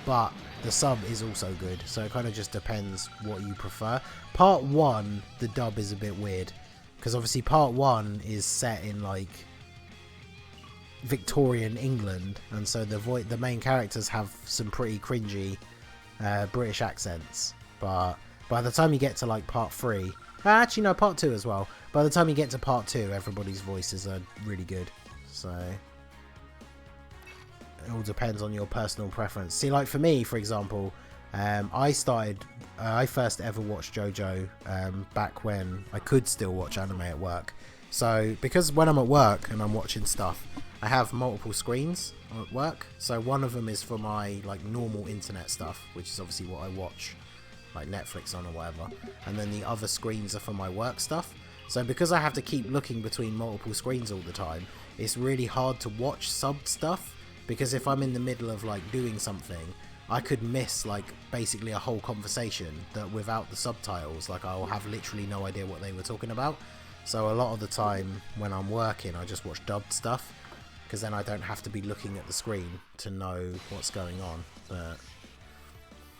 But the sub is also good. So, it kind of just depends what you prefer. Part 1, the dub is a bit weird. Because obviously part 1 is set in like Victorian England, and so the main characters have some pretty cringy British accents. But by the time you get to like part 3, actually no, part 2 as well. By the time you get to part 2, everybody's voices are really good. So it all depends on your personal preference. See, like for me, for example, I first ever watched JoJo back when I could still watch anime at work. So because when I'm at work and I'm watching stuff, I have multiple screens at work. So one of them is for my like normal internet stuff, which is obviously what I watch, like Netflix on or whatever. And then the other screens are for my work stuff. So because I have to keep looking between multiple screens all the time, it's really hard to watch subbed stuff. Because if I'm in the middle of like doing something, I could miss like basically a whole conversation that without the subtitles, like I'll have literally no idea what they were talking about. So a lot of the time when I'm working, I just watch dubbed stuff, because then I don't have to be looking at the screen to know what's going on. But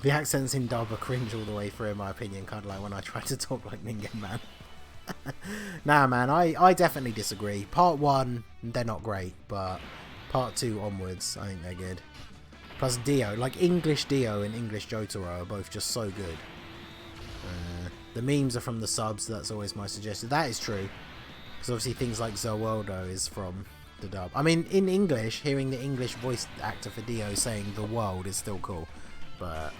the accents in dub are cringe all the way through, in my opinion, kind of like when I try to talk like Ningen, man. Nah, man, I definitely disagree. Part 1, they're not great, but part 2 onwards, I think they're good. Plus Dio, like English Dio and English Jotaro are both just so good. The memes are from the subs, so that's always my suggestion. That is true, because obviously things like Zowaldo is from the dub. I mean, in English, hearing the English voice actor for Dio saying the world is still cool. But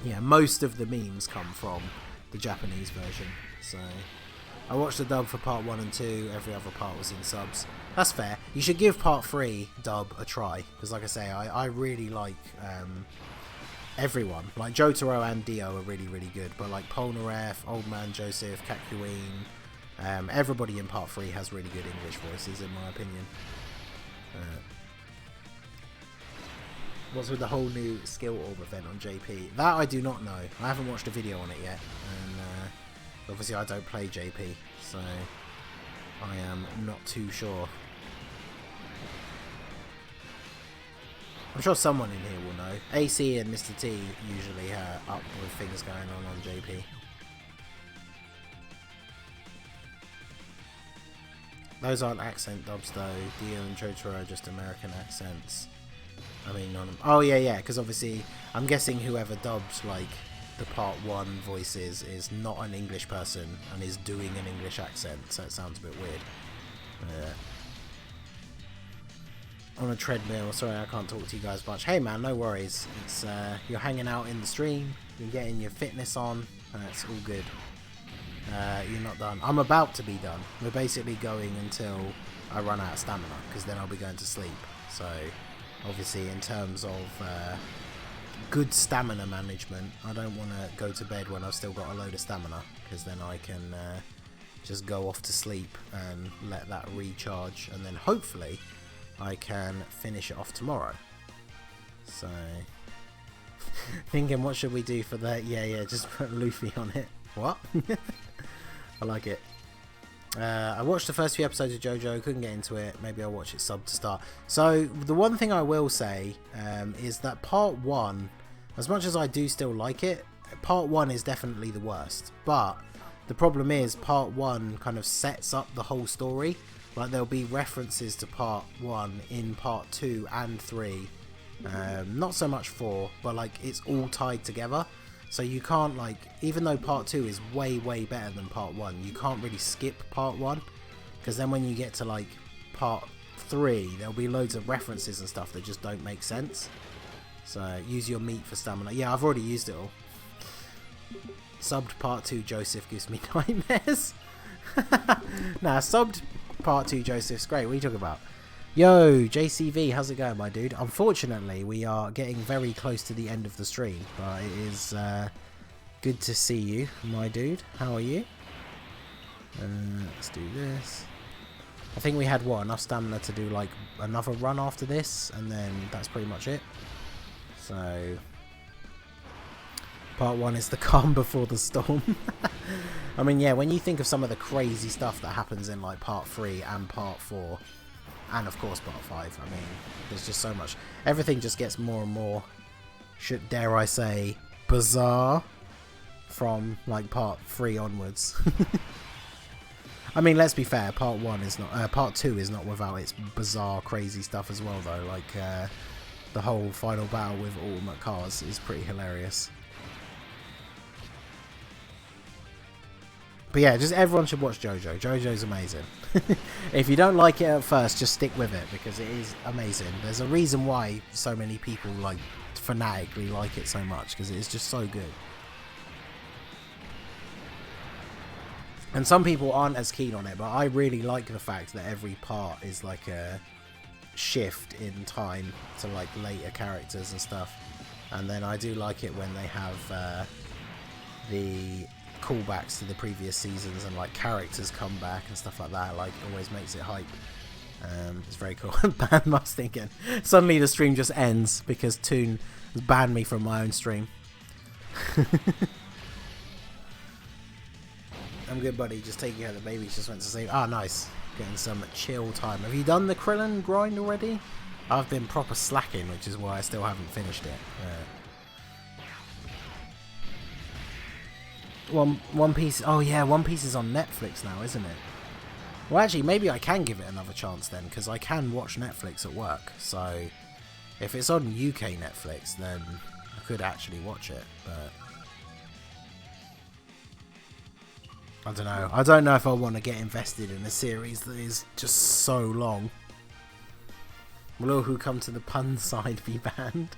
yeah, most of the memes come from the Japanese version. So I watched the dub for part 1 and 2, every other part was in subs. That's fair. You should give part 3 dub a try, because like I say, I really like everyone. Like Jotaro and Dio are really, really good, but like Polnareff, Old Man Joseph, Kakyoin, everybody in part 3 has really good English voices, in my opinion. What's with the whole new skill orb event on JP? That I do not know. I haven't watched a video on it yet, and obviously I don't play JP, so I am not too sure. I'm sure someone in here will know. AC and Mr. T usually are up with things going on JP. Those aren't accent dubs though. Dio and Jotaro are just American accents. I mean, oh yeah, because obviously I'm guessing whoever dubs like the part 1 voices is not an English person and is doing an English accent, so it sounds a bit weird. On a treadmill. Sorry, I can't talk to you guys much. Hey man, no worries. It's you're hanging out in the stream. You're getting your fitness on. It's all good. You're not done. I'm about to be done. We're basically going until I run out of stamina, because then I'll be going to sleep. So, obviously, in terms of good stamina management, I don't want to go to bed when I've still got a load of stamina, because then I can just go off to sleep and let that recharge, and then hopefully I can finish it off tomorrow. So, thinking what should we do for that? Yeah, just put Luffy on it. What? I like it. I watched the first few episodes of JoJo, couldn't get into it. Maybe I'll watch it sub to start. So the one thing I will say is that part 1, as much as I do still like it, part 1 is definitely the worst. But the problem is part 1 kind of sets up the whole story. Like there'll be references to part 1 in part 2 and 3. Not so much 4, but like it's all tied together. So you can't, like, even though part 2 is way better than part 1, you can't really skip part 1, because then when you get to like part 3, there'll be loads of references and stuff that just don't make sense. So use your meat for stamina. Yeah, I've already used it all. Subbed part 2 Joseph gives me nightmares. Nah, subbed part 2 Joseph's great. What are you talking about? Yo, JCV, how's it going, my dude? Unfortunately, we are getting very close to the end of the stream, but it is good to see you, my dude. How are you? Let's do this. I think we had, what, enough stamina to do, like, another run after this, and then that's pretty much it. So, part 1 is the calm before the storm. I mean, yeah, when you think of some of the crazy stuff that happens in, like, part 3 and part 4... and of course part 5, I mean, there's just so much. Everything just gets more and more, dare I say, bizarre from like part 3 onwards. I mean, let's be fair, part 1 is not, part 2 is not without its bizarre, crazy stuff as well though. Like the whole final battle with ultimate cars is pretty hilarious. But yeah, just everyone should watch JoJo. JoJo's amazing. If you don't like it at first, just stick with it, because it is amazing. There's a reason why so many people like fanatically like it so much, because it is just so good. And some people aren't as keen on it, but I really like the fact that every part is like a shift in time to like later characters and stuff. And then I do like it when they have the callbacks to the previous seasons and like characters come back and stuff like that. Like, always makes it hype. It's very cool. Ban Must again. Suddenly the stream just ends because Toon has banned me from my own stream. I'm good, buddy. Just taking care of the babies. Just went to sleep. Ah, nice. Getting some chill time. Have you done the Krillin grind already? I've been proper slacking, which is why I still haven't finished it. One Piece. Oh yeah, One Piece is on Netflix now, isn't it? Well, actually, maybe I can give it another chance then, because I can watch Netflix at work. So, if it's on UK Netflix, then I could actually watch it. But I don't know. I don't know if I want to get invested in a series that is just so long. Will all who come to the pun side be banned?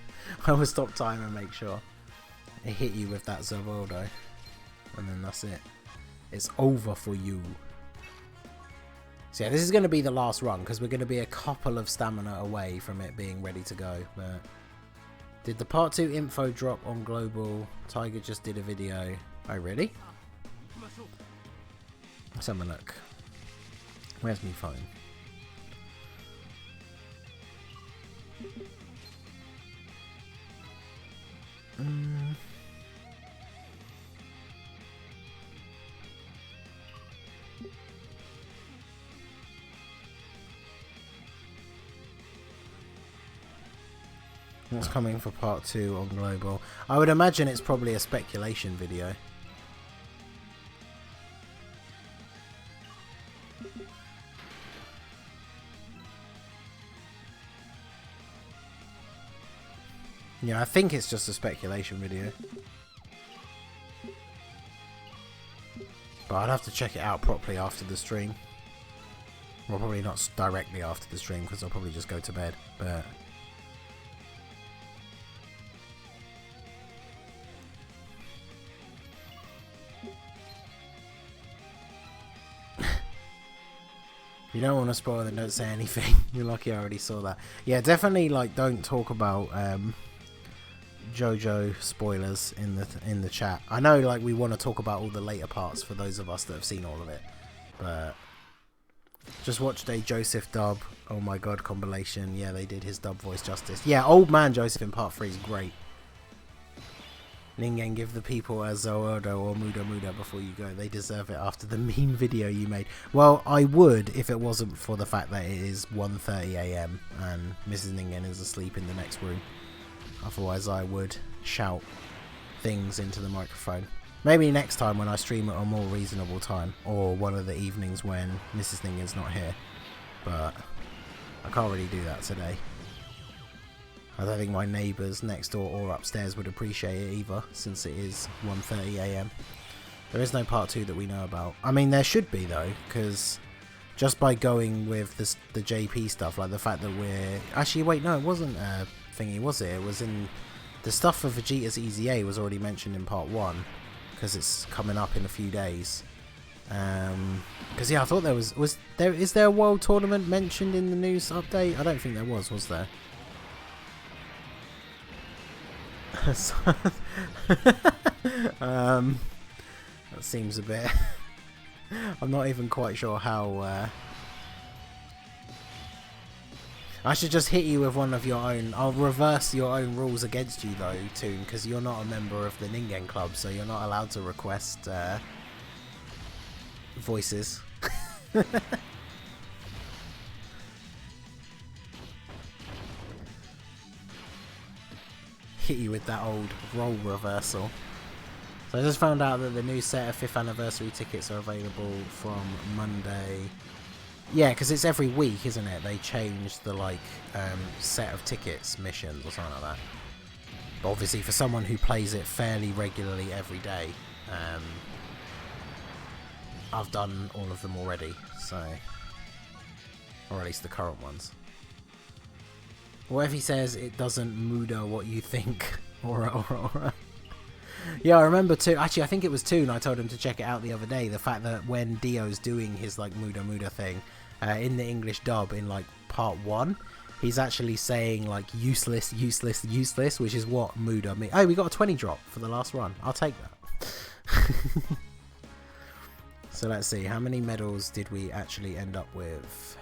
I will stop time and make sure. I hit you with that Zavoldo. And then that's it. It's over for you. So yeah, this is going to be the last run, because we're going to be a couple of stamina away from it being ready to go. But did the part 2 info drop on Global? Tiger just did a video. Oh, really? Let's have a look. Where's my phone? What's coming for part 2 on Global? I would imagine it's probably a speculation video. Yeah, I think it's just a speculation video. But I'd have to check it out properly after the stream. Well, probably not directly after the stream because I'll probably just go to bed. But you don't want to spoil it, don't say anything. You're lucky I already saw that. Yeah, definitely like don't talk about JoJo spoilers in the chat. I know like we want to talk about all the later parts for those of us that have seen all of it, but just watched a Joseph dub. Oh my god, compilation. Yeah, they did his dub voice justice. Yeah, old man Joseph in part 3 is great. Ningen, give the people a Zoordo or Muda Muda before you go. They deserve it after the meme video you made. Well, I would if it wasn't for the fact that it is 1:30 AM and Mrs. Ningen is asleep in the next room. Otherwise, I would shout things into the microphone. Maybe next time when I stream at a more reasonable time, or one of the evenings when Mrs. Ningen's not here. But I can't really do that today. I don't think my neighbours next door or upstairs would appreciate it either, since it is 1:30 AM. There is no part 2 that we know about. I mean, there should be though, because just by going with the JP stuff, like the fact that we're... Actually, wait, no, it wasn't a thingy, was it? It was in... The stuff for Vegeta's EZA was already mentioned in part 1, because it's coming up in a few days. Because yeah, I thought there was... Is there a world tournament mentioned in the news update? I don't think there was there? That seems a bit... I'm not even quite sure how... I should just hit you with one of your own. I'll reverse your own rules against you though, Toon, because you're not a member of the Ningen Club, so you're not allowed to request voices. Hit you with that old role reversal. So I just found out that the new set of 5th anniversary tickets are available from Monday. Yeah, because it's every week, isn't it? They changed the like set of tickets, missions or something like that. But obviously for someone who plays it fairly regularly every day, I've done all of them already, so... Or at least the current ones. What if he says it doesn't muda what you think? Or yeah, I remember too. Actually, I think it was Toon. I told him to check it out the other day. The fact that when Dio's doing his like muda muda thing in the English dub in like part 1, he's actually saying like useless, useless, useless, which is what muda means. Oh, we got a 20 drop for the last run. I'll take that. So let's see. How many medals did we actually end up with?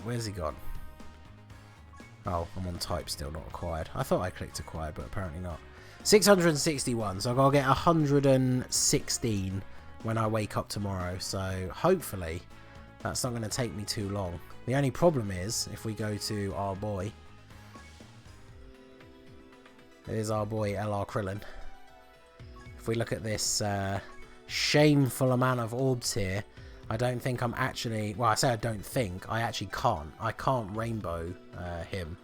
Where's he gone? Oh, I'm on type still, not acquired. I thought I clicked acquired, but apparently not. 661, so I've got to get 116 when I wake up tomorrow, so hopefully that's not going to take me too long. The only problem is, if we go to our boy, it is our boy LR Krillin. If we look at this shameful amount of orbs here, I don't think I'm actually... Well, I say I don't think. I actually can't. I can't rainbow him.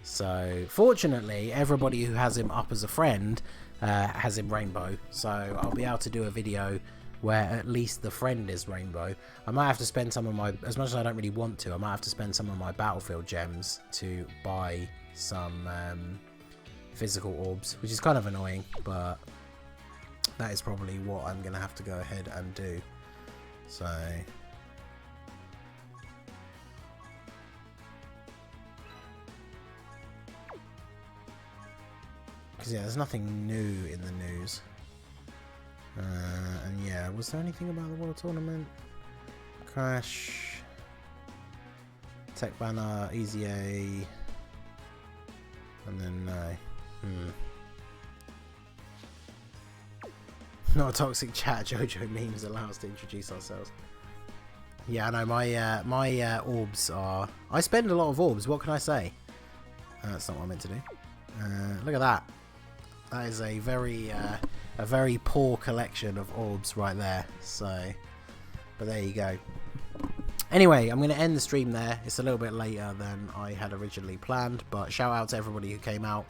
So, fortunately, everybody who has him up as a friend has him rainbow. So, I'll be able to do a video where at least the friend is rainbow. I might have to spend some of my... As much as I don't really want to, I might have to spend some of my Battlefield gems to buy some physical orbs, which is kind of annoying, but that is probably what I'm going to have to go ahead and do. So because yeah, there's nothing new in the news, and yeah, was there anything about the World Tournament? Crash, Tech Banner, Easy A, and then no. Not a toxic chat. JoJo memes allow us to introduce ourselves. Yeah, I know my orbs are... I spend a lot of orbs. What can I say? That's not what I meant to do. Look at that. That is a very poor collection of orbs right there. So, but there you go. Anyway, I'm going to end the stream there. It's a little bit later than I had originally planned, but shout out to everybody who came out.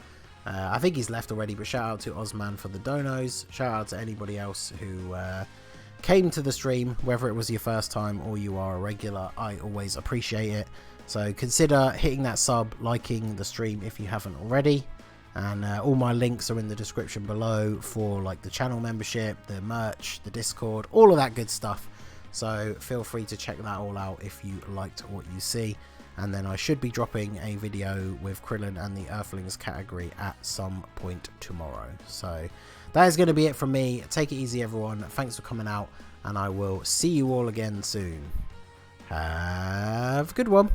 I think he's left already, but shout out to Ozman for the donos. Shout out to anybody else who came to the stream, whether it was your first time or you are a regular. I always appreciate it. So consider hitting that sub, liking the stream if you haven't already. And all my links are in the description below for like the channel membership, the merch, the Discord, all of that good stuff. So feel free to check that all out if you liked what you see. And then I should be dropping a video with Krillin and the Earthlings category at some point tomorrow. So that is going to be it from me. Take it easy, everyone. Thanks for coming out, and I will see you all again soon. Have a good one.